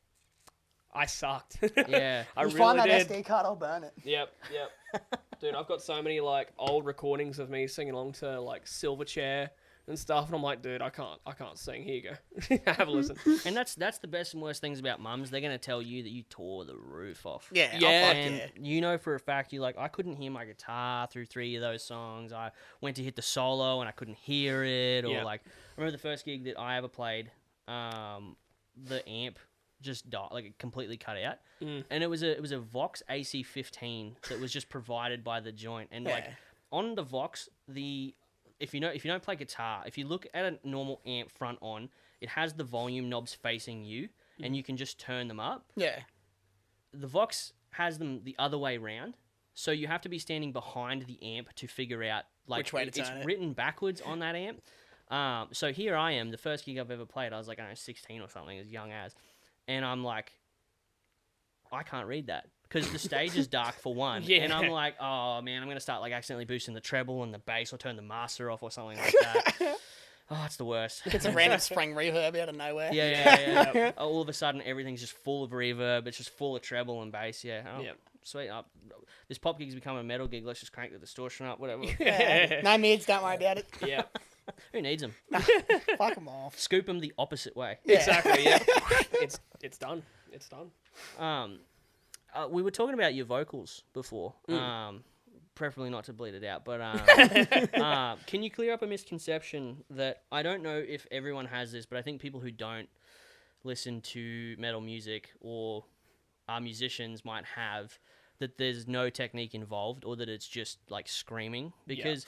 I sucked. yeah. I You really find that did. SD card, I'll burn it. Yep. Dude, I've got so many like old recordings of me singing along to like Silverchair and stuff, and I'm like, dude, I can't sing. Here you go. Have a listen. And that's the best and worst things about mums. They're gonna tell you that you tore the roof off. Yeah, Yeah. I'll fuck And yeah. you know for a fact, you're like, I couldn't hear my guitar through 3 of those songs. I went to hit the solo and I couldn't hear it. Or Yeah. like, I remember the first gig that I ever played, the amp just died, like it completely cut out. And it was a Vox AC15 that was just provided by the joint. And like Yeah. on the Vox, if you don't play guitar, if you look at a normal amp front on, it has the volume knobs facing you, and you can just turn them up. Yeah. The Vox has them the other way round, so you have to be standing behind the amp to figure out like Which way to it's turn it. written backwards on that amp. So here I am, the first gig I've ever played. I was like, I don't know, 16 or something, as young as, and I'm like, I can't read that. Because the stage is dark for one, Yeah. and I'm like, oh man, I'm gonna start like accidentally boosting the treble and the bass, or turn the master off or something like that. Oh, it's the worst. It's a random spring reverb out of nowhere. Yeah. All of a sudden, everything's just full of reverb. It's just full of treble and bass. Yeah. Oh, Yeah. Sweet. This pop gig's become a metal gig. Let's just crank the distortion up. Whatever. Yeah. No mids, don't worry about it. Yeah. Who needs them? Fuck them off. Scoop them the opposite way. Yeah. Exactly. Yeah. It's done. It's done. We were talking about your vocals before. Preferably not to bleed it out, but can you clear up a misconception that I don't know if everyone has this, but I think people who don't listen to metal music or are musicians might have, that there's no technique involved, or that it's just like screaming? Because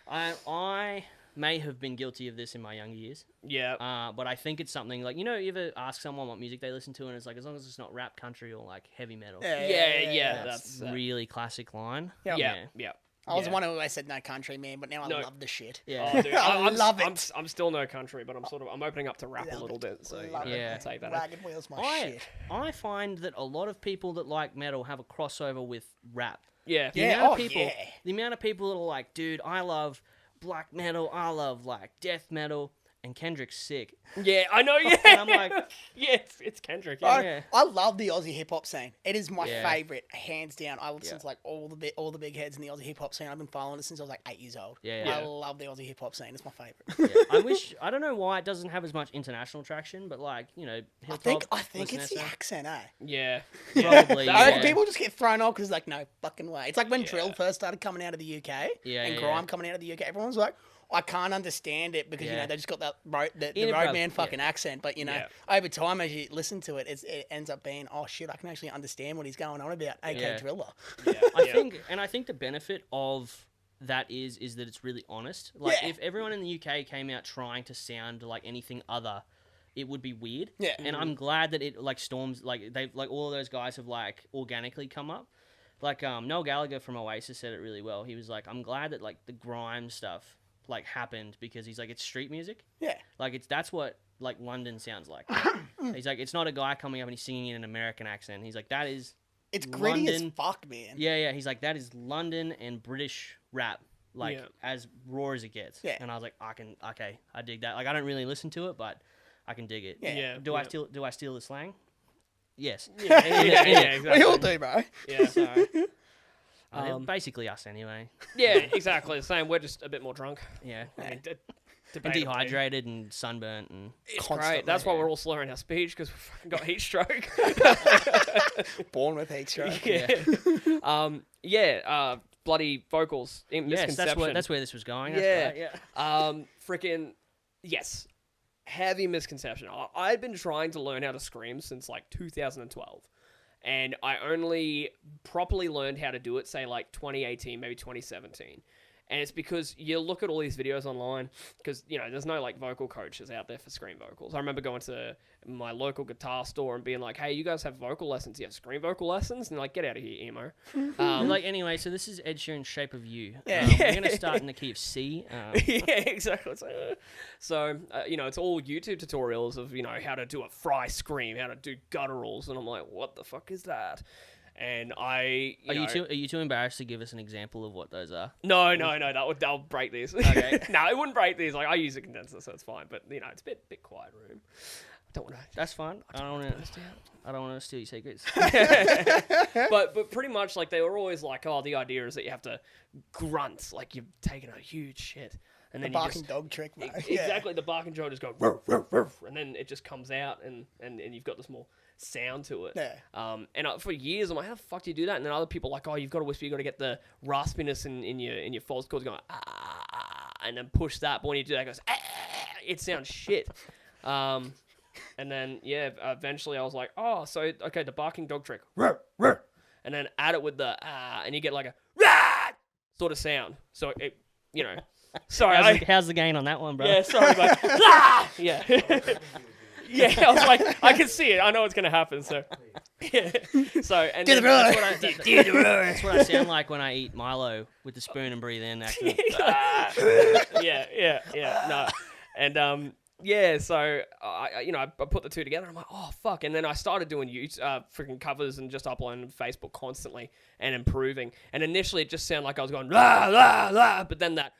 I may have been guilty of this in my younger years. Yeah. But I think it's something like, you ever ask someone what music they listen to, and it's like, as long as it's not rap, country, or like heavy metal. Yeah. That's a really classic line. Yeah. I was one who always said no country, man, but now I love the shit. Yeah. Oh, dude, I love it. I'm still no country, but I'm opening up to rap a little bit. So Love it. I'll take that. Ragged Wheels, my shit. I find that a lot of people that like metal have a crossover with rap. Yeah. The amount of oh, people, yeah. The amount of people that are like, dude, I love black metal, I love like death metal, and Kendrick's sick. Yeah, I know. Yeah. And I'm like, yeah, it's Kendrick. Yeah. Yeah. I love the Aussie hip hop scene. It is my Yeah. favorite, hands down. I listen to like all the big heads in the Aussie hip hop scene. I've been following it since I was like 8 years old. Yeah. I love the Aussie hip hop scene. It's my favorite. Yeah. I don't know why it doesn't have as much international traction, but like, hip hop. I think it's the accent, eh? Yeah. Probably. I reckon Yeah. people just get thrown off because like, no fucking way. It's like when drill first started coming out of the UK and grime coming out of the UK. Everyone's like, I can't understand it because they just got that the roadman fucking accent. But over time as you listen to it, it ends up being, oh shit, I can actually understand what he's going on about. AK Driller. Yeah. I think the benefit of that is that it's really honest. Like if everyone in the UK came out trying to sound like anything other, it would be weird. Yeah. And I'm glad that it like storms like they've like all of those guys have like organically come up. Like Noel Gallagher from Oasis said it really well. He was like, I'm glad that like the grime stuff like happened, because he's like, it's street music. Yeah. Like that's what like London sounds like. He's like, it's not a guy coming up and he's singing in an American accent. He's like, that is It's gritty as London. fuck, man. Yeah. He's like, that is London and British rap, like as raw as it gets. Yeah. And I was like, I dig that. Like I don't really listen to it, but I can dig it. Yeah. Do I steal the slang? Yes. Yeah, exactly. We all do, bro. Yeah. So, basically us anyway. Yeah, exactly the same. We're just a bit more drunk. Yeah. And And dehydrated and sunburnt and It's great. That's why we're all slurring our speech, because we fucking got heat stroke. Born with heat stroke. Bloody vocals. yes, Misconception. that's where this was going. Yeah. That's right, Freaking yes. Heavy misconception. I've been trying to learn how to scream since like 2012. And I only properly learned how to do it, say, like 2018, maybe 2017. And it's because you look at all these videos online, because, there's no, like, vocal coaches out there for scream vocals. I remember going to my local guitar store and being like, hey, you guys have vocal lessons? You have scream vocal lessons? And like, get out of here, emo. Like, anyway, so this is Ed Sheeran's Shape of You. Yeah. We're going to start in the key of C. Yeah, exactly. It's like, it's all YouTube tutorials of, how to do a fry scream, how to do gutturals. And I'm like, what the fuck is that? And Are you too embarrassed to give us an example of what those are? No, that'll break these. Okay. No, it wouldn't break these. Like, I use a condenser, so it's fine. But it's a bit quiet room. I don't want to. That's fine. I don't want to steal your secrets. But pretty much, like, they were always like, oh, the idea is that you have to grunt, like you've taken a huge shit. And then The barking dog trick, mate. Exactly, the barking dog just go ruff, ruff, ruff, and then it just comes out, and you've got this more sound to it. Yeah. For years I'm like, how the fuck do you do that? And then other people are like, oh, you've got to whisper, you got to get the raspiness in your false chords going and then push that. But when you do that, it goes it sounds shit. And then eventually I was like, oh, so okay, the barking dog trick, and then add it with the and you get like a sort of sound. So it sorry, How's the gain on that one, bro? yeah, sorry, but yeah. Yeah, I was like, I can see it. I know it's gonna happen. So, yeah. So, and then, That's what I sound like when I eat Milo with the spoon and breathe in. Actually. yeah. No, and yeah, so I put the two together. And I'm like, oh fuck! And then I started doing freaking covers and just uploading to Facebook constantly and improving. And initially, it just sounded like I was going la la la, but then that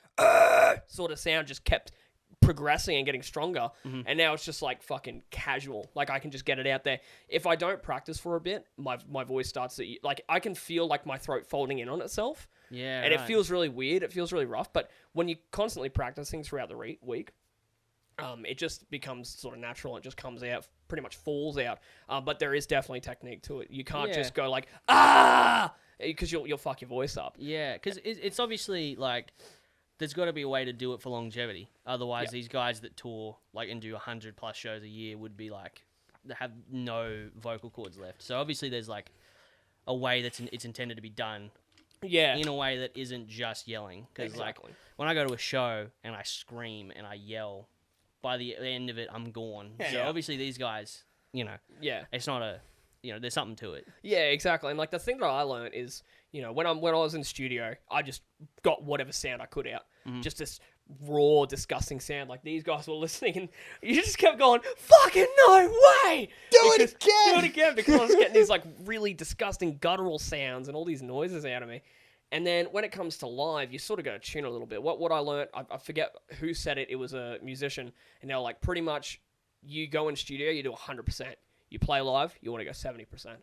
sort of sound just kept progressing and getting stronger. And now it's just like fucking casual. Like I can just get it out there. If I don't practice for a bit, my voice starts to like I can feel like my throat folding in on itself. Yeah, and it feels really weird. It feels really rough. But when you constantly practicing throughout the week. It just becomes sort of natural. It just comes out, pretty much falls out. But there is definitely technique to it. You can't just go like, because you'll fuck your voice up. Yeah, because it's obviously like, there's got to be a way to do it for longevity. Otherwise, these guys that tour like and do 100+ shows a year would be like, they have no vocal cords left. So obviously there's like a way it's intended to be done. Yeah. In a way that isn't just yelling. Because like, when I go to a show and I scream and I yell, by the end of it, I'm gone. Yeah. So obviously these guys, it's not a, there's something to it. Yeah, exactly. And like the thing that I learned is, when I was in the studio, I just got whatever sound I could out. Just this raw, disgusting sound. Like these guys were listening, and you just kept going, "Fucking no way! Do it again!" Because I was getting these like really disgusting guttural sounds and all these noises out of me. And then when it comes to live, you sort of got to tune a little bit. What I learned, I forget who said it. It was a musician, and they're like, pretty much, you go in studio, you do 100%. You play live, you want to go 70%.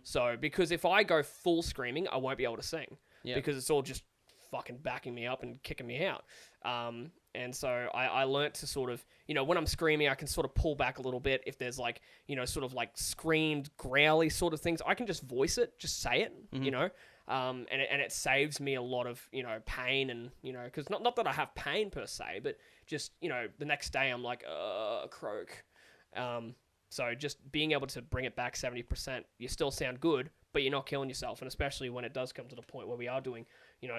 So because if I go full screaming, I won't be able to sing because it's all just fucking backing me up and kicking me out. And so I learnt to sort of, when I'm screaming, I can sort of pull back a little bit. If there's like, sort of like screamed, growly sort of things, I can just voice it, just say it, and it saves me a lot of, pain and, because not that I have pain per se, but just, the next day I'm like, croak. So just being able to bring it back 70%, you still sound good, but you're not killing yourself. And especially when it does come to the point where we are doing,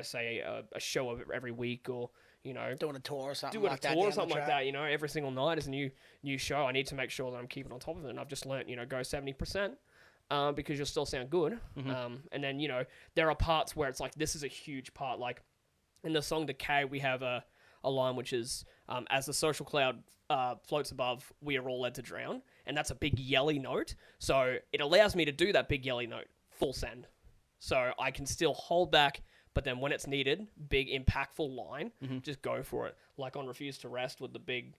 say a show of every week or, doing a tour or something doing like a that. tour or something like that, every single night is a new show. I need to make sure that I'm keeping on top of it. And I've just learnt, go 70%. Because you'll still sound good. And then, there are parts where it's like, this is a huge part. Like, in the song Decay, we have a line which is, as the social cloud floats above, we are all led to drown. And that's a big yelly note. So it allows me to do that big yelly note, full send. So I can still hold back, but then when it's needed, big impactful line, just go for it. Like on Refuse to Rest with the big,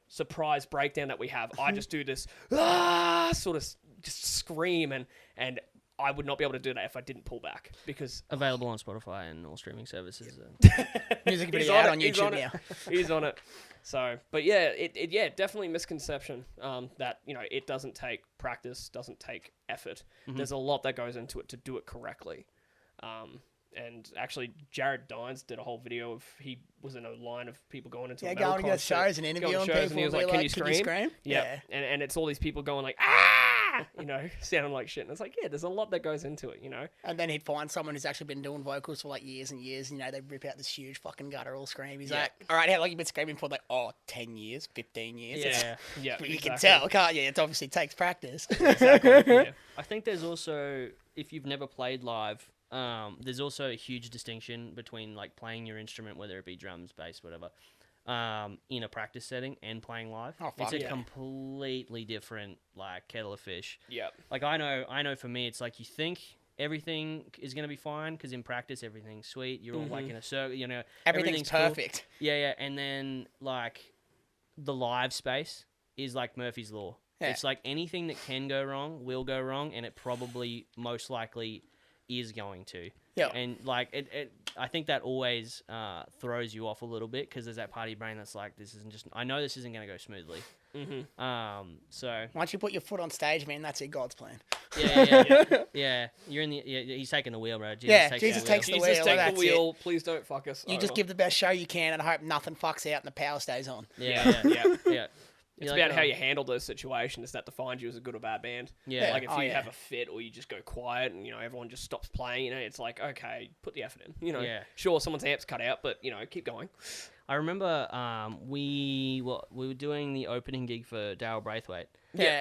surprise breakdown that we have. I just do this, sort of just scream, and I would not be able to do that if I didn't pull back, because Available on Spotify and all streaming services. Music video out on YouTube now. He's on it. So, but yeah, it definitely misconception that, it doesn't take practice, doesn't take effort. There's a lot that goes into it to do it correctly. And actually, Jared Dines did a whole video of, he was in a line of people going into a metal going to concert, shows and interviewing people. And he was like, can you scream? Yeah. And it's all these people going like, sounding like shit. And it's like, yeah, there's a lot that goes into it, And then he'd find someone who's actually been doing vocals for like years and years. They rip out this huge fucking guttural scream. He's like, all right, how long you been screaming for? Like, 10 years, 15 years. Yeah. You can tell, can't you? It obviously takes practice. Exactly. I think there's also, if you've never played live, there's also a huge distinction between like playing your instrument, whether it be drums, bass, whatever, in a practice setting and playing live. It's a completely different like kettle of fish. Yeah. Like I know for me, it's like you think everything is gonna be fine because in practice everything's sweet. You're all like in a circle, Everything's perfect. Cool. Yeah, and then like the live space is like Murphy's Law. Yeah. It's like anything that can go wrong will go wrong, and it probably most likely is going to. Yeah. And like it I think that always throws you off a little bit because there's that part of your brain that's like, I know this isn't going to go smoothly. So once you put your foot on stage, man, that's it. God's plan. Yeah. You're in the. He's taking the wheel, bro. Jesus takes the wheel. Jesus, take that's the wheel. it. Please don't fuck us. You just give the best show you can, and I hope nothing fucks out and the power stays on. Yeah. It's about how you handle those situations that defines you as a good or bad band. Yeah. Like if you have a fit or you just go quiet and, everyone just stops playing, it's like, okay, put the effort in, Sure, someone's amp's cut out, but, keep going. I remember we were doing the opening gig for Darryl Braithwaite.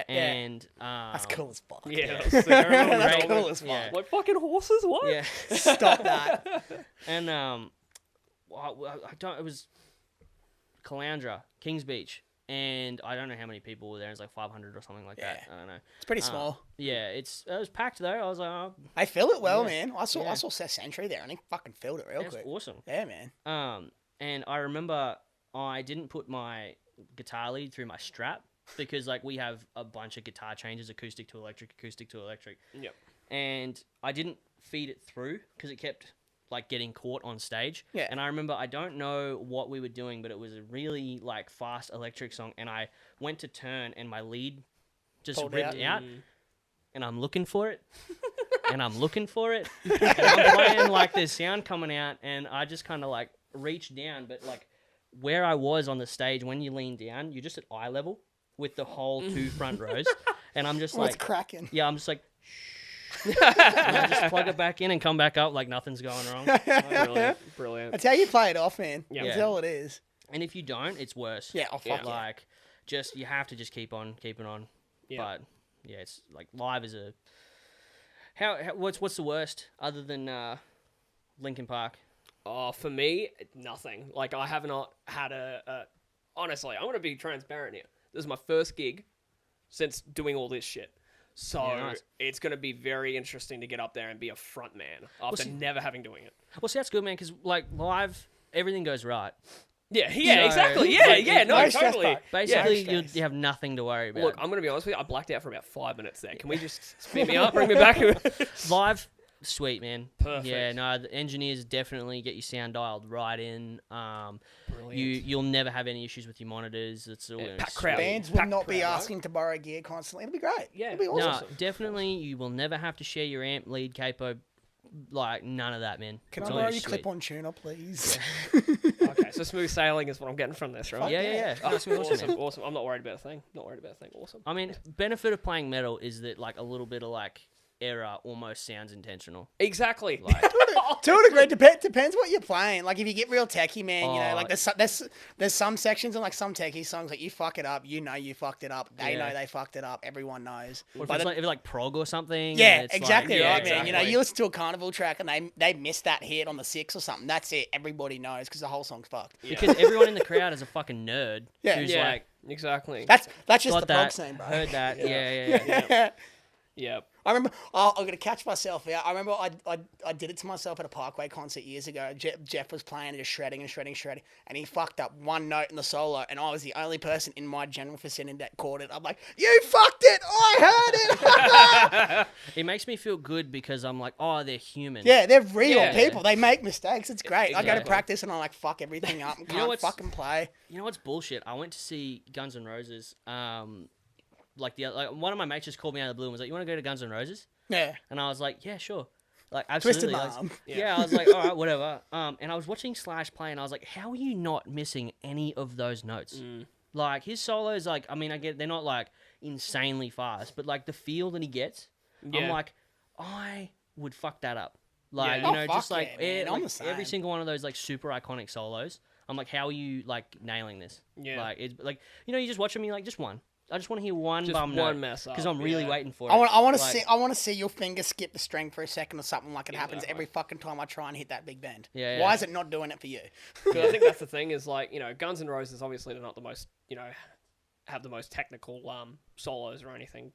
And that's cool as fuck. Yeah, that's cool as fuck. Yeah. Like fucking horses, what? Yeah. Stop that. And it was Caloundra, Kings Beach. and I don't know how many people were there. It's like 500 or something like that. I don't know. It's pretty small. Yeah, it was packed though. I was like, oh, They filled it well, Yeah. man. I saw Yeah. Seth Sentry there, and he fucking filled it real that's quick. awesome. Yeah, man. And I remember I didn't put my guitar lead through my strap because like we have a bunch of guitar changes, acoustic to electric. Yep. And I didn't feed it through because it kept like getting caught on stage. Yeah. And I remember, I don't know what we were doing, but it was a really like fast electric song, and I went to turn and my lead just Pulled ripped out. out. And I'm looking for it. And I'm looking for it. And I'm playing like there's sound coming out, and I just kind of like reached down, but like where I was on the stage, when you lean down, you're just at eye level with the whole 2 front rows. And I'm just What's like, cracking? yeah, I'm just like, and I just plug it back in and come back up like nothing's going wrong. Brilliant. That's how you play it off, man. Yeah. That's Yeah. all it is. And if you don't, it's worse. Yeah, oh, fuck yeah. Like, just, you have to just keep on keeping on. Yeah. But, yeah, it's like live is a... What's the worst other than Linkin Park? Oh, for me, nothing. Like, I have not had honestly, I'm going to be transparent here. This is my first gig since doing all this shit. So, Yeah, nice. it's going to be very interesting to get up there and be a front man after see- never having doing it. Well, see, that's good, man, because, like, live, everything goes right. Yeah, So, exactly. Yeah, like, yeah, no, no stress, totally. mate. Basically, Yeah. you have nothing to worry about. Look, I'm going to be honest with you. I blacked out for about 5 minutes there. Can we just speed me up, bring me back? Live, sweet, man. Perfect. Yeah, no, the engineers definitely get your sound dialed right in. Brilliant. You'll never have any issues with your monitors. It's all packed crowd. Bands would Packed not be crowd, right? asking to borrow gear constantly. It'll be great. Yeah. It'll be No, awesome. definitely, you will never have to share your amp, lead, capo. Like, none of that, man. Can It's I all borrow just your sweet. clip-on tuner, please? Okay, so smooth sailing is what I'm getting from this, right? Yeah, yeah, yeah. Oh, That's awesome, man. awesome. I'm not worried about a thing. Awesome. I mean, benefit of playing metal is that, like, a little bit of, like, error almost sounds intentional. Exactly. Like, To a degree, depends what you're playing. Like if you get real techie, man, you know, Oh. like there's some sections on like some techie songs like you fuck it up, you know you fucked it up, they know Yeah. they fucked it up, everyone knows. Or if But it's like prog or something. yeah, and it's exactly like, right, man. You know, exactly. you listen to a carnival track and they missed that hit on the 6 or something. That's it. Everybody knows because the whole song's fucked. Yeah. Because everyone in the crowd is a fucking nerd. Yeah. Who's Yeah, like, exactly. That's just got the prog that, scene, bro. heard that. Yeah. Yeah. I remember. Oh, I'm gonna catch myself out. I remember I did it to myself at a Parkway concert years ago. Jeff was playing, just shredding, and he fucked up one note in the solo, and I was the only person in my general vicinity that caught it. I'm like, "You fucked it! I heard it!" It makes me feel good because I'm like, oh, they're human. Yeah, they're real Yeah. people. They make mistakes. It's great. I go to Exactly. practice and I like fuck everything up and You know can't what's- fucking play. You know what's bullshit? I went to see Guns N' Roses. Like one of my mates just called me out of the blue and was like, "You want to go to Guns N' Roses?" Yeah. And I was like, "Yeah, sure." Like Twisted absolutely. my I was- arm. yeah, I was like, "All right, whatever." And I was watching Slash play, and I was like, "How are you not missing any of those notes?" Like his solos, like I mean, I get they're not like insanely fast, but like the feel that he gets, I'm Yeah. like, I would fuck that up. Like Yeah. you Oh, know, fuck just like, yeah, man. I'm like the every same. single one of those like super iconic solos. I'm like, how are you like nailing this? Yeah. Like it's like you just watch them, you're like just one. I just want to hear one Just bum one note mess up, because I'm really yeah. waiting for it. I want to Like, I want to see your finger skip the string for a second or something like it happens Exactly. every fucking time I try and hit that big bend. Yeah, Why yeah. is it not doing it for you? 'Cause I think that's the thing is like, you know, Guns N' Roses obviously they're not the most, you know, have the most technical solos or anything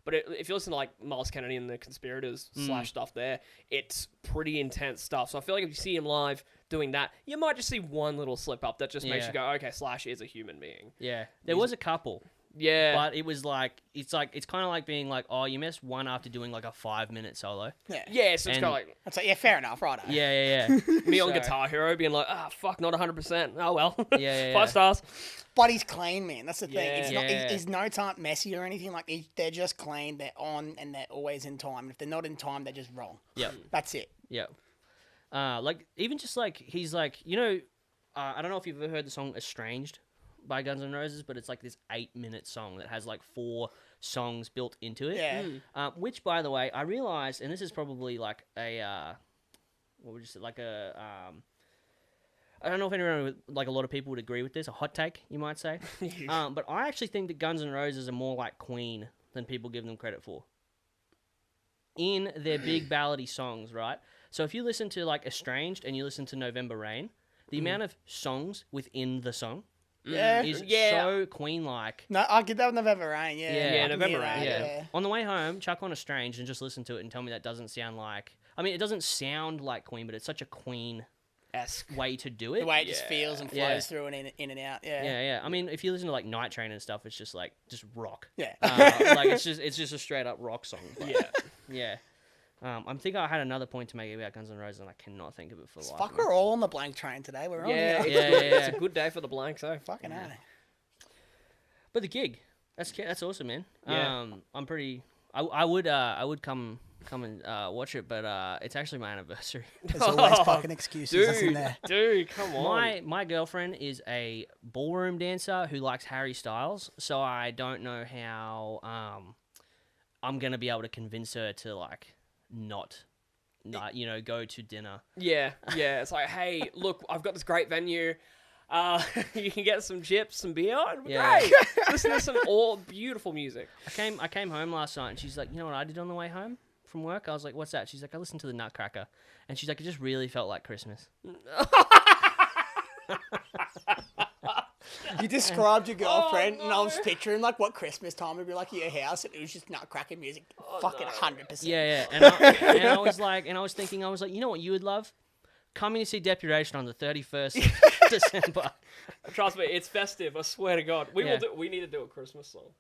but if you listen to like Miles Kennedy and the Conspirators slash stuff there, it's pretty intense stuff. So I feel like if you see him live doing that, you might just see one little slip up that just makes Yeah. you go, okay, Slash is a human being. Yeah, there was a couple, Yeah. but it was like it's kind of like being like, oh, you missed one after doing like a 5-minute solo. Yeah. yeah, so it's And- kind of like That's like, yeah, fair enough, right? Yeah, yeah. me on So- Guitar Hero being like, fuck, not 100%. Oh, well. Yeah. 5 stars. But he's clean, man. That's the thing. It's not, Yeah. his notes aren't messy or anything. Like they're just clean. They're on and they're always in time. And if they're not in time, they're just wrong. Yep. That's it. Yeah. Like even just like he's like I don't know if you've ever heard the song "Estranged" by Guns N' Roses, but it's like this 8-minute song that has like 4 songs built into it. Yeah. Which, by the way, I realized, and this is probably like a what would you say, like a I don't know if anyone like a lot of people would agree with this, a hot take you might say. But I actually think that Guns N' Roses are more like Queen than people give them credit for. In their big ballady songs, right? So if you listen to like Estranged and you listen to November Rain, the amount of songs within the song Yeah. is Yeah. so Queen-like. No, I get that with November Rain. Yeah, Yeah. I can November hear that, Rain, Yeah. On the way home, chuck on Estranged and just listen to it and tell me that doesn't sound like... I mean, it doesn't sound like Queen, but it's such a Queen Esque. way to do it. The way it just feels and flows Yeah. through and in and out. Yeah. Yeah. I mean, if you listen to like Night Train and stuff, it's just like rock. Yeah. Like it's just a straight up rock song. But, yeah. I'm thinking I had another point to make about Guns N' Roses, and I cannot think of it for the life. Fuck, of me. we're all on the blank train today. We're on. Yeah, here. it's a good day for the blanks, eh? Fucking hell. But the gig, that's awesome, man. Yeah. I'm pretty. I would come and watch it, but it's actually my anniversary. There's always fucking excuses, isn't there? Dude, come on. My girlfriend is a ballroom dancer who likes Harry Styles, so I don't know how I'm gonna be able to convince her to like not go to dinner. Yeah. It's like, hey, look, I've got this great venue. You can get some chips, some beer. It'll be great. Listen to some all beautiful music. I came home last night and she's like, you know what I did on the way home from work? I was like, what's that? She's like, I listened to the Nutcracker, and she's like, it just really felt like Christmas. You described your girlfriend, and I was picturing like what Christmas time would be like at your house, and it was just Nutcracker music, fucking 100%. Yeah. And I was like, you know what you would love? Coming to see Depuration on the 31st of December. Trust me, it's festive. I swear to God, we need to do a Christmas song.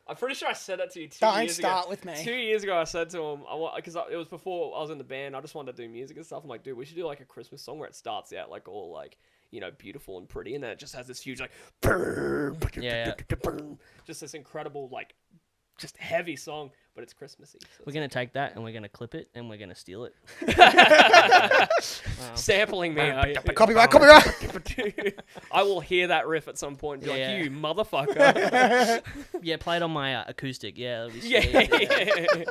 I'm pretty sure I said that to you 2 Don't years ago. start with me. 2 years ago, I said to him, because it was before I was in the band. I just wanted to do music and stuff. I'm like, dude, we should do like a Christmas song where it starts out like all like, beautiful and pretty, and then it just has this huge like, just this incredible like, just heavy song, but it's Christmassy. So We're gonna take that and we're gonna clip it and we're gonna steal it. Sampling me. Copyright. I will hear that riff at some point and be Yeah. like, you motherfucker. Yeah, play it on my acoustic. Yeah, that'll be sweet. Yeah.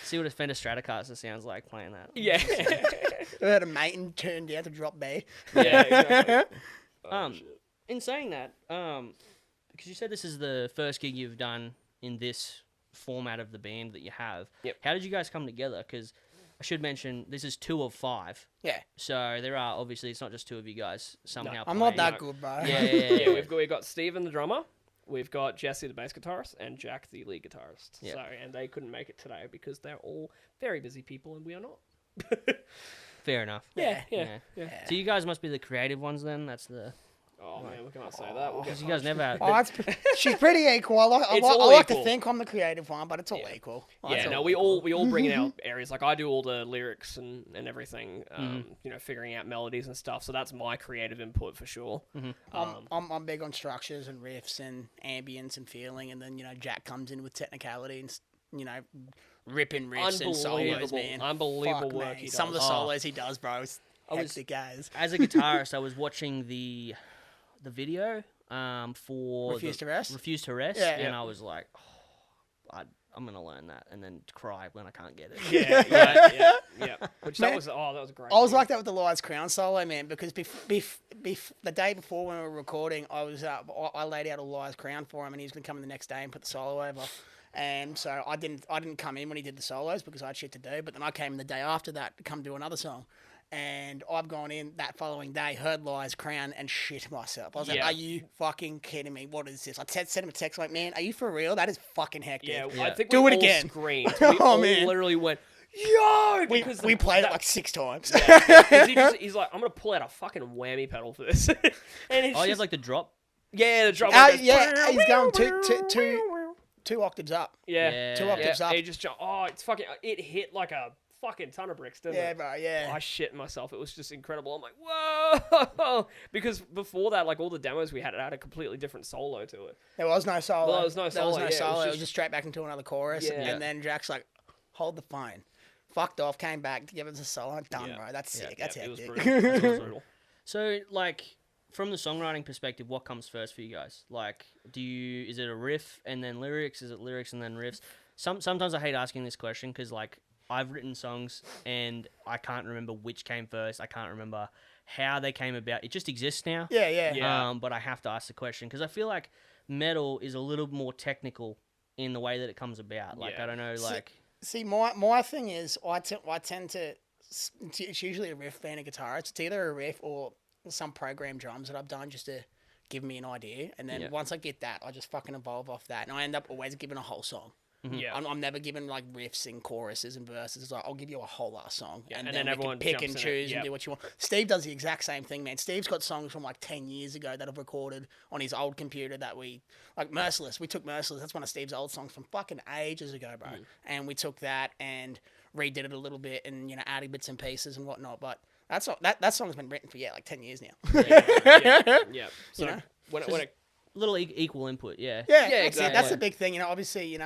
See what a Fender Stratocaster sounds like playing that. Yeah. I heard a mate and turned down to drop B. Yeah, exactly. In saying that, because you said this is the first gig you've done in this format of the band that you have. Yep. How did you guys come together? Because I should mention this is 2 of 5. Yeah. So there are obviously it's not just 2 of you guys somehow. I'm not playing. that good, bro. Yeah. We've got Steven the drummer, we've got Jesse the bass guitarist, and Jack the lead guitarist. Yep. So, and they couldn't make it today because they're all very busy people and we are not. Fair enough. Yeah. So you guys must be the creative ones then. That's the. Oh man, we can't say that. We'll get Because you guys never. Had, Oh, she's pretty equal. I It's all like to equal. think I'm the creative one, but it's all equal. Yeah, no, we all bring in our areas. Like I do all the lyrics and everything, figuring out melodies and stuff. So that's my creative input for sure. I'm big on structures and riffs and ambience and feeling, and then Jack comes in with technicality and ripping riffs and solos, man. Unbelievable Fuck, work man. he does. Some of the solos he does, bro, it's was- hectic guys. as a guitarist, I was watching the video for Refuse to Rest? Refuse to Rest, Yeah. and I was like, I'm gonna learn that, and then cry when I can't get it. Yeah. Which that was great. I was like that with the Lies Crown solo, man, because the day before when we were recording, I laid out a Lies Crown for him, and he was gonna come in the next day and put the solo over. And so I didn't come in when he did the solos because I had shit to do. But then I came in the day after that to come do another song. And I've gone in that following day, heard Lies Crown, and shit myself. I was like, are you fucking kidding me? What is this? I sent him a text like, man, are you for real? That is fucking hectic. Yeah, I think Do we it all again. screamed. We all man. literally went, yo! We played it like 6 times. He's like, I'm going to pull out a fucking whammy pedal for this. And it's You have like the drop. yeah, the drum. Yeah, he's going two octaves up. Yeah. 2 octaves up. He just it hit like a fucking ton of bricks, didn't Yeah, it? bro, yeah. I shit myself. It was just incredible. I'm like, whoa! Because before that, like all the demos we had, it had a completely different solo to it. There was no solo. Well, there was no solo, yeah, It was just straight back into another chorus. Yeah. And then Jack's like, hold the phone. Fucked off, came back, give us a solo. Done, Yeah. bro. That's sick. Yeah, That's it was hectic. brutal. It was brutal. So like from the songwriting perspective, what comes first for you guys? Like, is it a riff and then lyrics? Is it lyrics and then riffs? Sometimes I hate asking this question because like I've written songs and I can't remember which came first. I can't remember how they came about. It just exists now. Yeah. But I have to ask the question because I feel like metal is a little more technical in the way that it comes about. Like, I don't know, like... See, my thing is I tend to... It's usually a riff being a guitar. It's either a riff or some program drums that I've done just to give me an idea, and then Yeah. once I get that, I just fucking evolve off that, and I end up always giving a whole song. Yeah. I'm never giving like riffs and choruses and verses. It's like, I'll give you a whole ass song, Yeah, and and then then we can everyone pick jumps and in it. choose Yep. and do what you want. Steve does the exact same thing, man. Steve's got songs from like 10 years ago that I've recorded on his old computer that we like Merciless. We took Merciless. That's one of Steve's old songs from fucking ages ago, bro. And we took that and redid it a little bit and added bits and pieces and whatnot. But that song's been written for like 10 years now. Yeah. So know? when it Little equal input, yeah. Yeah, exactly. exactly. That's the big thing, obviously,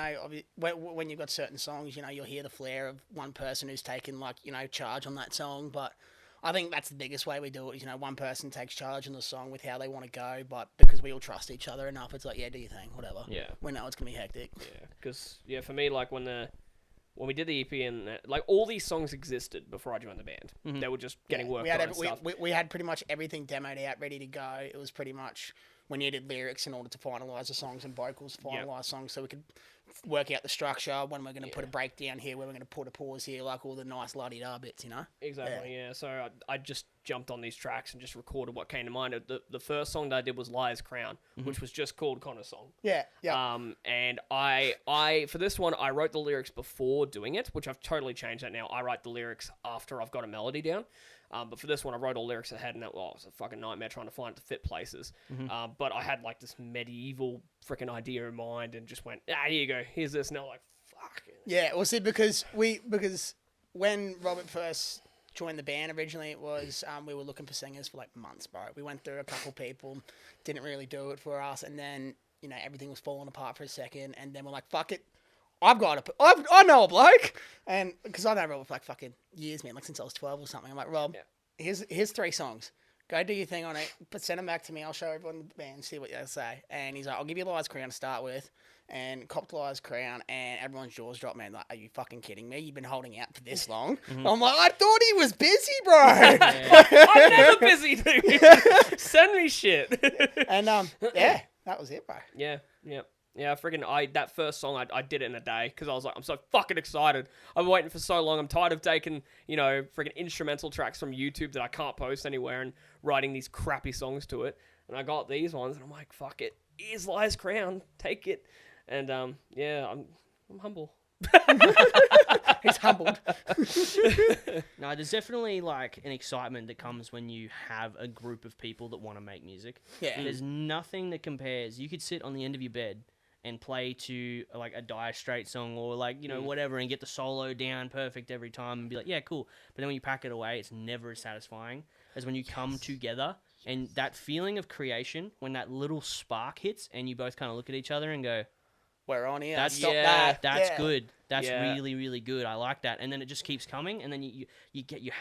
when you've got certain songs, you'll hear the flair of one person who's taken, like, charge on that song, but I think that's the biggest way we do it, is, one person takes charge on the song with how they want to go, but because we all trust each other enough, it's like, yeah, do your thing, whatever. Yeah. We know it's going to be hectic. Yeah, because for me, like when we did the EP and like all these songs existed before I joined the band. They were just getting worked on and stuff. We had pretty much everything demoed out, ready to go. It was pretty much we needed lyrics in order to finalise the songs and vocals, finalise songs, so we could work out the structure, when we're going to put a breakdown here, when we're going to put a pause here, like all the nice la-di-da bits, Exactly, yeah. So I just jumped on these tracks and just recorded what came to mind. The first song that I did was Liar's Crown, which was just called Connor's Song. Yeah. And I for this one, I wrote the lyrics before doing it, which I've totally changed that now. I write the lyrics after I've got a melody down. But for this one, I wrote all lyrics ahead, and it was a fucking nightmare trying to find it to fit places. But I had like this medieval freaking idea in mind, and just went, here you go, here's this. And I'm like, fuck. Yeah, well, see, because when Robert first joined the band originally, it was we were looking for singers for like months, bro. We went through a couple people, didn't really do it for us, and then everything was falling apart for a second, and then we're like, fuck it. I know a bloke, and because I know Rob for like fucking years, man, like since I was 12 or something. I'm like, Rob, here's 3 songs. Go do your thing on it, but send them back to me. I'll show everyone the band, see what they say. And he's like, I'll give you Liar's Crown to start with, and copped Liar's Crown, and everyone's jaws dropped, man. Like, are you fucking kidding me? You've been holding out for this long? I'm like, I thought he was busy, bro. I'm never busy, dude. Send me shit. And yeah, that was it, bro. Yeah. Freaking, that first song, I did it in a day because I was like, I'm so fucking excited. I've been waiting for so long. I'm tired of taking, freaking instrumental tracks from YouTube that I can't post anywhere and writing these crappy songs to it. And I got these ones, and I'm like, fuck it. Here's Liar's Crown. Take it. And I'm humble. He's humbled. No, there's definitely like an excitement that comes when you have a group of people that want to make music. Yeah. There's nothing that compares. You could sit on the end of your bed and play to like a Dire Straits song or like, whatever, and get the solo down perfect every time and be like, yeah, cool. But then when you pack it away, it's never as satisfying as when you come together and that feeling of creation, when that little spark hits and you both kind of look at each other and go, we're on here. That's good. That's really, really good. I like that. And then it just keeps coming, and then you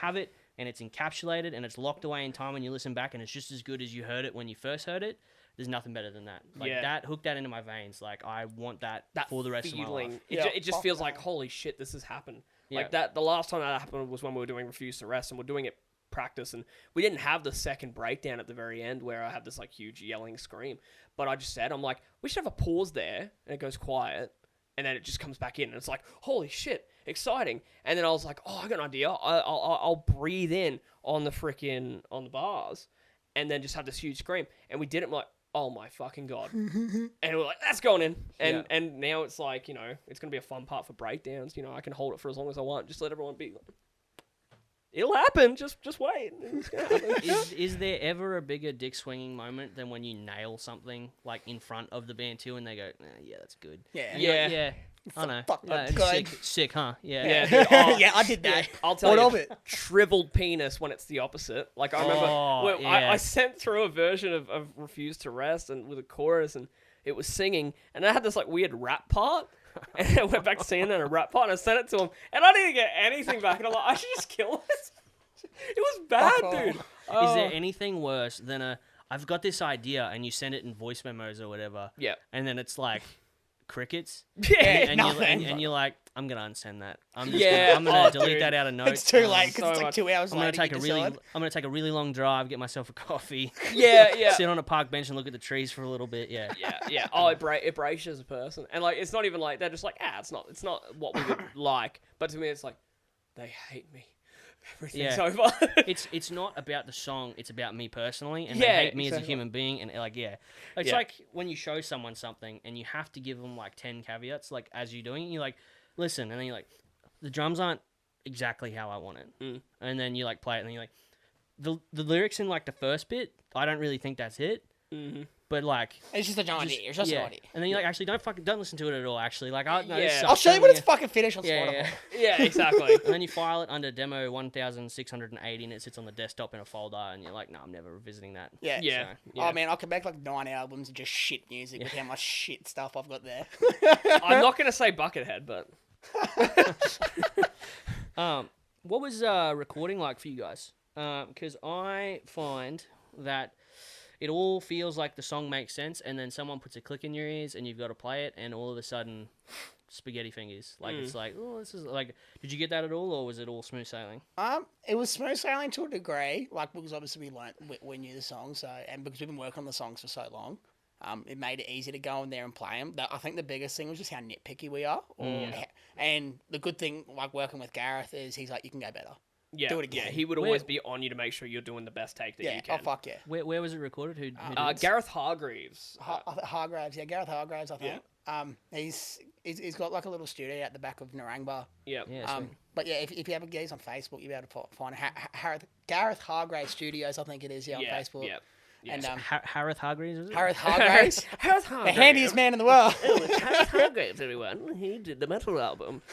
have it, and it's encapsulated, and it's locked away in time, and you listen back, and it's just as good as you heard it when you first heard it. There's nothing better than that. Like that, hook that into my veins. Like I want that for the rest of my life. It just feels like, holy shit, this has happened. Yeah. Like that. The last time that happened was when we were doing Refuse to Rest, and we're doing it practice, and we didn't have the second breakdown at the very end where I had this like huge yelling scream. But I just said, I'm like, we should have a pause there, and it goes quiet, and then it just comes back in, and it's like, holy shit, exciting. And then I was like, oh, I got an idea. I'll breathe in on the bars, and then just have this huge scream. And we did it, like, oh my fucking god. And we're like, that's going in. And now it's like, it's gonna be a fun part for breakdowns. I can hold it for as long as I want. Just let everyone be like, it'll happen. Just wait. It's gonna happen. Is there ever a bigger dick swinging moment than when you nail something like in front of the band too, and they go, yeah, that's good. Yeah. I know. Good. Sick, huh? Yeah. Dude, Yeah, I did that. I'll tell What you, of it? shriveled penis when it's the opposite. Like I remember, I sent through a version of Refuse to Rest and with a chorus, and it was singing, and I had this like weird rap part. And I went back to singing in a rap part, and I sent it to him, and I didn't get anything back. And I'm like, I should just kill this. It was bad, dude. Is there anything worse than I've got this idea, and you send it in voice memos or whatever, and then it's like crickets, and you're like, I'm gonna unsend that. I'm gonna delete that out of notes. It's too late because it's so like 2 hours I'm later. gonna take a really long drive, get myself a coffee. Yeah. Sit on a park bench and look at the trees for a little bit. Yeah. Oh, it breaks you as a person, and like it's not even like they're just like it's not what we would like. But to me, it's like they hate me. Everything's Yeah. over. It's not about the song, it's about me personally, and Yeah, they hate me as a exactly. human being, and like, yeah. It's Yeah. like when you show someone something and you have to give them like 10 caveats, like as you're doing it, you're like, listen, and then you're like, the drums aren't exactly how I want it. And then you like play it, and then you're like, the lyrics in like the first bit, I don't really think that's it. But like, It's just a giant idea. It's just an idea. and then you're like, actually, don't listen to it at all. Actually, like, no, this Yeah. sucks. I'll show you when it's Yeah. fucking finished on Yeah, Spotify. yeah. Yeah, exactly. And then you file it under demo 1680, and it sits on the desktop in a folder, and you're like, no, I'm never revisiting that. Yeah. Yeah. So, Yeah. Oh man, I could make like 9 albums of just shit music with how much shit stuff I've got there. I'm not gonna say Buckethead, but what was recording like for you guys? Because I find that it all feels like the song makes sense, and then someone puts a click in your ears, and you've got to play it, and all of a sudden, spaghetti fingers. Like it's like, oh, this is like. Did you get that at all, or was it all smooth sailing? It was smooth sailing to a degree, like because obviously we knew the song, so and because we've been working on the songs for so long, it made it easy to go in there and play them. I think the biggest thing was just how nitpicky we are, and the good thing, like working with Gareth, is he's like, you can go better. yeah, Do it again. yeah, he would always be on you to make sure you're doing the best take that Yeah, you can. oh fuck yeah. Where was it recorded? Who did it? Gareth Hargreaves. Hargraves, yeah, Gareth Hargraves, I think. He's got like a little studio at the back of Narangba. Yeah. Yeah, sweet. But yeah, if you have a gaze on Facebook, you'll be able to find Gareth Hargraves Studios, I think it is, on Facebook. Yeah. Yeah. And Harith Hargreaves, was it? Hargraves, Hargraves, Gareth the Hargreaves. handiest man in the world. Gareth Hargreaves, everyone. He did the metal album.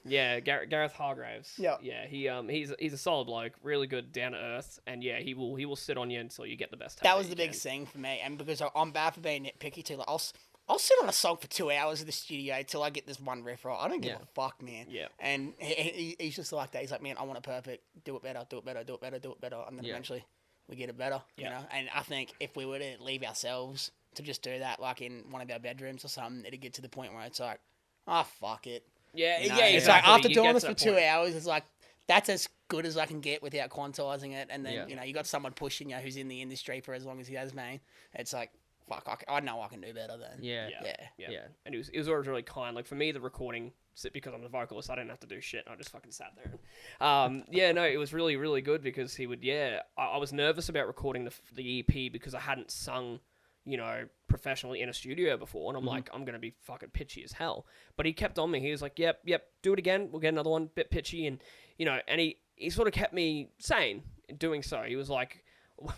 Gareth Hargreaves. Yeah. Yeah. He's a solid bloke, really good, down to earth, and yeah, he will sit on you until you get the best. That was the biggest thing for me, and because I'm bad for being nitpicky too. Like I'll sit on a song for 2 hours in the studio till I get this one riff right. I don't give a fuck, man. Yeah. And he's just like that. He's like, man, I want it perfect. Do it better. Do it better. Do it better. Do it better. And then eventually we get it better. You know. And I think if we were to leave ourselves to just do that, like in one of our bedrooms or something, it'd get to the point where it's like, fuck it. Yeah. You know? Yeah. It's Exactly. like after You doing get this to for that 2 point. hours, it's like that's as good as I can get without quantizing it. And then you got someone pushing you who's in the industry for as long as he has been. It's like, fuck, I know I can do better then. Yeah. Yeah. And he was always really kind. Like for me, the recording, because I'm the vocalist, I didn't have to do shit. I just fucking sat there. It was really, really good because he would. I was nervous about recording the EP because I hadn't sung, professionally in a studio before, and I'm like, I'm gonna be fucking pitchy as hell. But he kept on me. He was like, yep, do it again. We'll get another one, bit pitchy, and and he sort of kept me sane in doing so. He was like,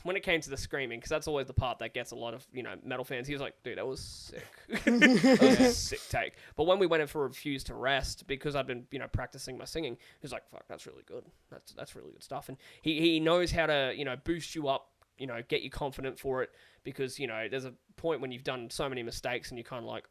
when it came to the screaming, because that's always the part that gets a lot of metal fans, he was like, dude, that was sick. That was a sick take. But when we went in for Refuse to Rest, because I'd been practicing my singing, he was like, fuck, that's really good. That's really good stuff. And he knows how to boost you up, get you confident for it, because there's a point when you've done so many mistakes and you're kind of like,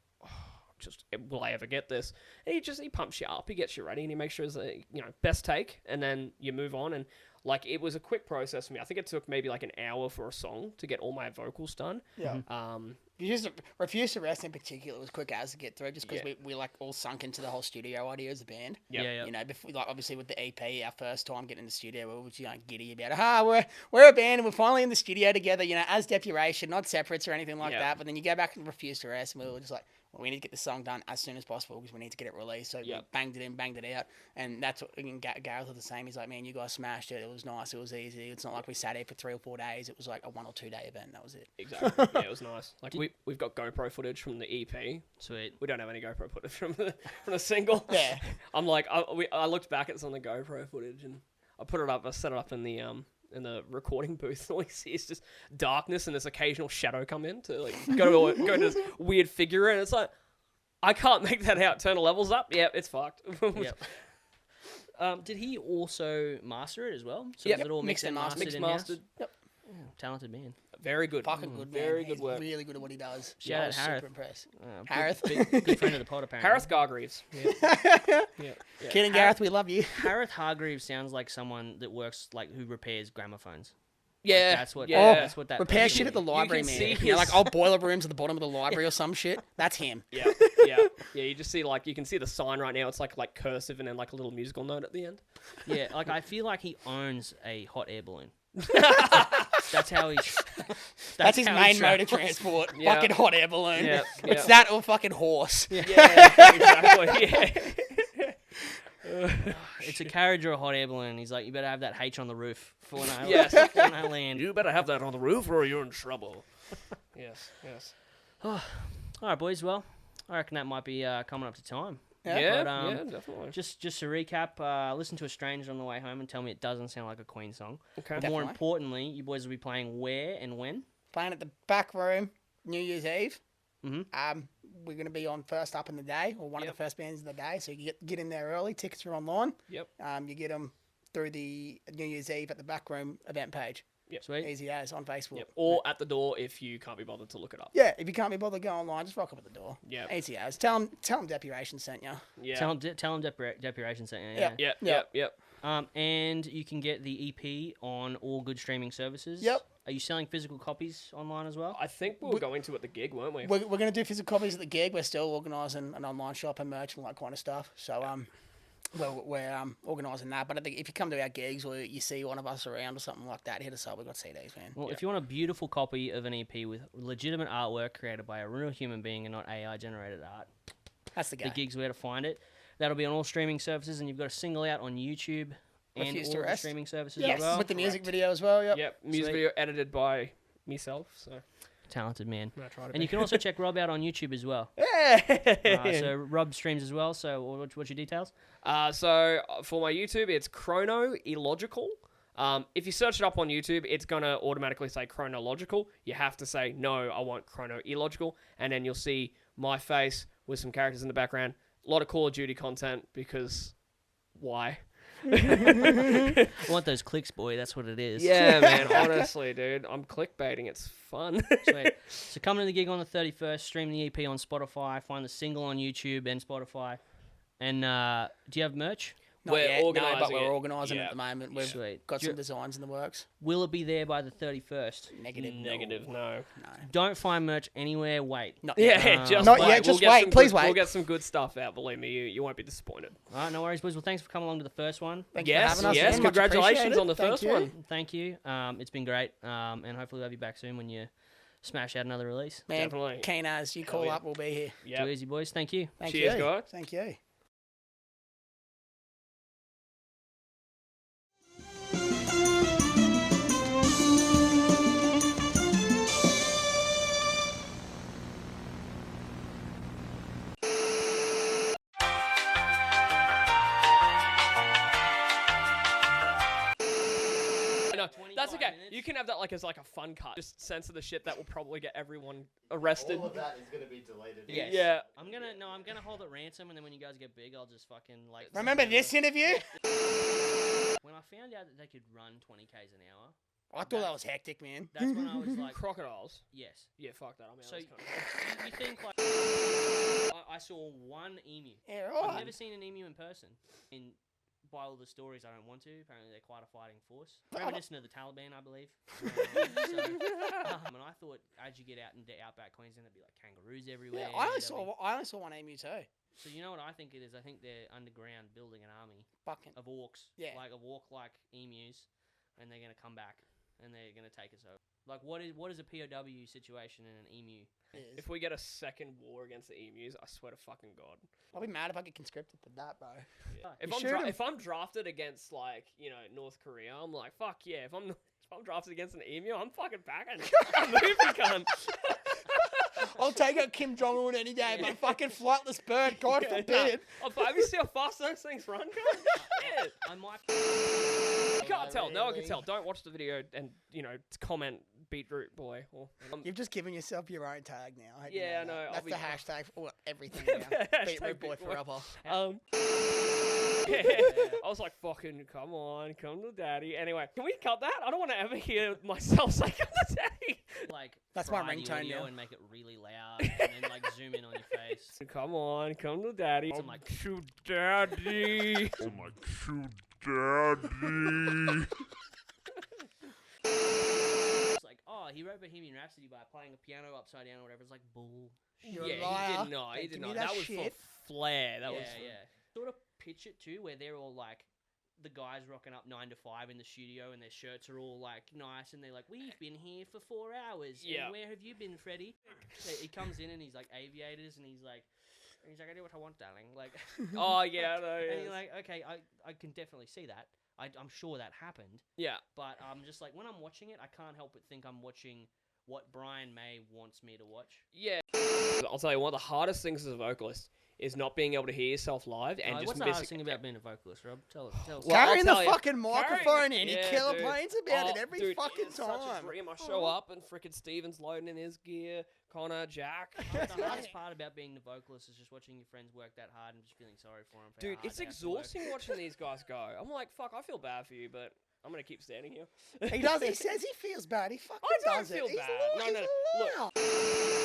will I ever get this? And he pumps you up, he gets you ready, and he makes sure it's a best take, and then you move on. And like, it was a quick process for me. I think it took maybe like an hour for a song to get all my vocals done. Yeah. You just Refuse to Rest in particular was quick as to get through, just because we like all sunk into the whole studio idea as a band. Yeah. Before, like obviously with the EP, our first time getting in the studio, we were giddy about it. We're a band and we're finally in the studio together. As Depuration, not separates or anything like that. But then you go back and Refuse to Rest, and we were just like, well, we need to get the song done as soon as possible because we need to get it released. So we banged it out, and that's what Gareth was the same. He's like, man, you guys smashed it. It was nice. It was easy. It's not like we sat here for 3 or 4 days. It was like a 1 or 2 day event. That was it. Exactly. Yeah, it was nice. Like we've got GoPro footage from the EP. Sweet. We don't have any GoPro footage from the single. Yeah. I'm like, I looked back at some of the GoPro footage and I put it up. I set it up in the recording booth. All you see is just darkness and this occasional shadow come in to like go to this weird figure, and it's like, I can't make that out. Turn the levels up. Yeah, it's fucked. Did he also master it as well? So Yep. was it all mixed and mastered? Mixed mastered. Yep. Talented man. Very good. Fucking good, man. Very He's good work. really good at what he does. Shout I out was Harith. super impressed. Harith. Harith. Good friend of the pod, apparently. Harith Gargreaves. Yeah. Kidding, Gareth, we love you. Harith Hargreaves sounds like someone that works, like, who repairs gramophones. Yeah. That's what. Yeah. That's what that. Repair person shit at the is. library, can man. see Yeah, his- like old boiler rooms at the bottom of the library or some shit. That's him. Yeah. You just see you can see the sign right now. It's like cursive and then like a little musical note at the end. Yeah, like I feel like he owns a hot air balloon. That's how he's. That's his how he main mode of travels. transport. Yeah. Fucking hot air balloon. Yeah. It's that or fucking horse. Yeah. Exactly. Yeah. it's a carriage or a hot air balloon. He's like, you better have that H on the roof for when I Yes. for when I land. You better have that on the roof or you're in trouble. Yes. All right, boys. Well, I reckon that might be coming up to time. Yeah, But, definitely. Just to recap, listen to A Stranger on the way home and tell me it doesn't sound like a Queen song. Okay. But more importantly, you boys will be playing where and when? Playing at the back room, New Year's Eve. Mm-hmm. We're going to be on first up in the day, or one of the first bands of the day. So you get in there early. Tickets are online. Yep. You get them through the New Year's Eve at the back room event page. Yep. Sweet. Easy as on Facebook. Yep. Or at the door if you can't be bothered to look it up. Yeah, if you can't be bothered, go online. Just rock up at the door. Yeah. Easy as. Tell them Depuration sent you. Yeah. Tell them Depuration sent you. Yeah. Yep. And you can get the EP on all good streaming services. Yep. Are you selling physical copies online as well? I think we were going to at the gig, weren't we? We're going to do physical copies at the gig. We're still organising an online shop and merch and all that kind of stuff. So we're organising that. But I think if you come to our gigs or you see one of us around or something like that, hit us up. We've got CDs, man. Well, if you want a beautiful copy of an EP with legitimate artwork created by a real human being and not AI generated art, That's the the game. gig's where to find it. That'll be on all streaming services, and you've got a single out on YouTube and Refuse all to the Rest. streaming services Yes, as well. with the music video as well. Yep. Yep. Music Sweet. video edited by myself. So Talented man. I try to And you can also check Rob out on YouTube as well. Yeah. So Rob streams as well. So what's your details? So for my YouTube, it's Chrono Illogical. If you search it up on YouTube, it's gonna automatically say chronological. You have to say no, I want chrono illogical, and then you'll see my face with some characters in the background. A lot of Call of Duty content because why? I want those clicks, boy. That's what it is. Yeah, man. Honestly, dude, I'm clickbaiting. It's fun. Sweet. So come to the gig on the 31st. Stream the EP on Spotify. Find the single on YouTube and Spotify. And do you have merch? Not We're yet, organising no, but we're it. organising Yeah. at the moment. We've Sweet. got Do some you- designs in the works. Will it be there by the 31st? Negative. Negative. No. No. Don't find merch anywhere. Wait. Not Yeah, yet. just Not wait. yet, just get wait. some Please good- wait. We'll get some good stuff out. Believe me, you won't be disappointed. All right, no worries, boys. Well, thanks for coming along to the first one. Thanks Yes, for having us. yes, man. Much congratulations appreciated. on the Thank first you. one. Thank you. It's been great. And hopefully we'll have you back soon when you smash out another release. Man, Definitely. keen as you call yeah. up, we'll be here. Yeah. Too easy, boys. Thank you. Thank Cheers, you. guys. Thank you. No, that's 25 okay. minutes. You can have that like as like a fun cut. Just censor the shit that will probably get everyone arrested. All of that is going to be deleted. Yes. Yeah. I'm gonna hold it ransom, and then when you guys get big, I'll just fucking like. Remember this interview? When I found out that they could run 20 k's an hour, I thought that was hectic, man. that's when I was like, Crocodiles. yes. Yeah, fuck that. I mean, So I was kinda... you think like I saw one emu. Yeah, I've right. never seen an emu in person. And by all the stories, I don't want to. Apparently, they're quite a fighting force. Reminiscent of the Taliban, I believe. And I thought as you get out into outback Queensland, there'd be like kangaroos everywhere. Yeah, I only there'll saw one emu too. So you know what I think it is? I think they're underground building an army Fucking. of orcs. Yeah. Like of orc-like emus, and they're gonna come back and they're gonna take us over. Like what is a POW situation in an emu? If we get a second war against the emus, I swear to fucking God. I'll be mad if I get conscripted to that, bro. If I'm drafted against like North Korea, I'm like fuck yeah. If I'm drafted against an emu, I'm fucking packing. I'm moving, cunt. I'll take out Kim Jong Un any day, but fucking flightless bird, God forbid. Oh, but have you seen how fast those things run? cunt? Shit. I might. You can't tell. No one can tell. Don't watch the video and comment beetroot boy. Or, You've just given yourself your own tag now. hope you Yeah, I know know, that. I'll That's be the fine. hashtag for everything now. Beetroot boy forever. I was like, fucking, come on, come to daddy. Anyway, can we cut that? I don't want to ever hear myself say, come to daddy. Like That's my fry the ringtone audio now. and make it really loud, and then like zoom in on your face. Come on, come to daddy. So I'm like, to daddy. Oh my cute daddy. It's like, oh, he wrote Bohemian Rhapsody by playing a piano upside down or whatever. It's like bull. You're a Yeah, liar. he did not. He Don't did give me not. that That was shit. for flair. That yeah, was yeah. Sort of pitch it too, where they're all like, the guys rocking up 9 to 5 in the studio, and their shirts are all like nice, and they're like, "We've been here for 4 hours. Yeah. And where have you been, Freddie?" So he comes in and he's like aviators, and he's like And he's like, I do what I want, darling. Like, Oh yeah, I know. and Yes. you're like, okay, I can definitely see that. I'm sure that happened. Yeah. But I'm just like, when I'm watching it, I can't help but think I'm watching what Brian May wants me to watch. Yeah. I'll tell you, one of the hardest things as a vocalist is not being able to hear yourself live and just what's the missing. hardest thing about being a vocalist, Rob? Tell us. Well, Carrying the I'll tell you. fucking microphone in, Yeah, he killer dude. planes about it Oh, every dude, fucking it's such a time. dream. I show up and frickin' Steven's loading in his gear, Connor, Jack. The hardest part about being the vocalist is just watching your friends work that hard and just feeling sorry for them. Dude, it's exhausting watching these guys go. I'm like, fuck, I feel bad for you, but I'm gonna keep standing here. He does. He says he feels bad. He fucking I don't does feel it. bad. He's No, a look. liar.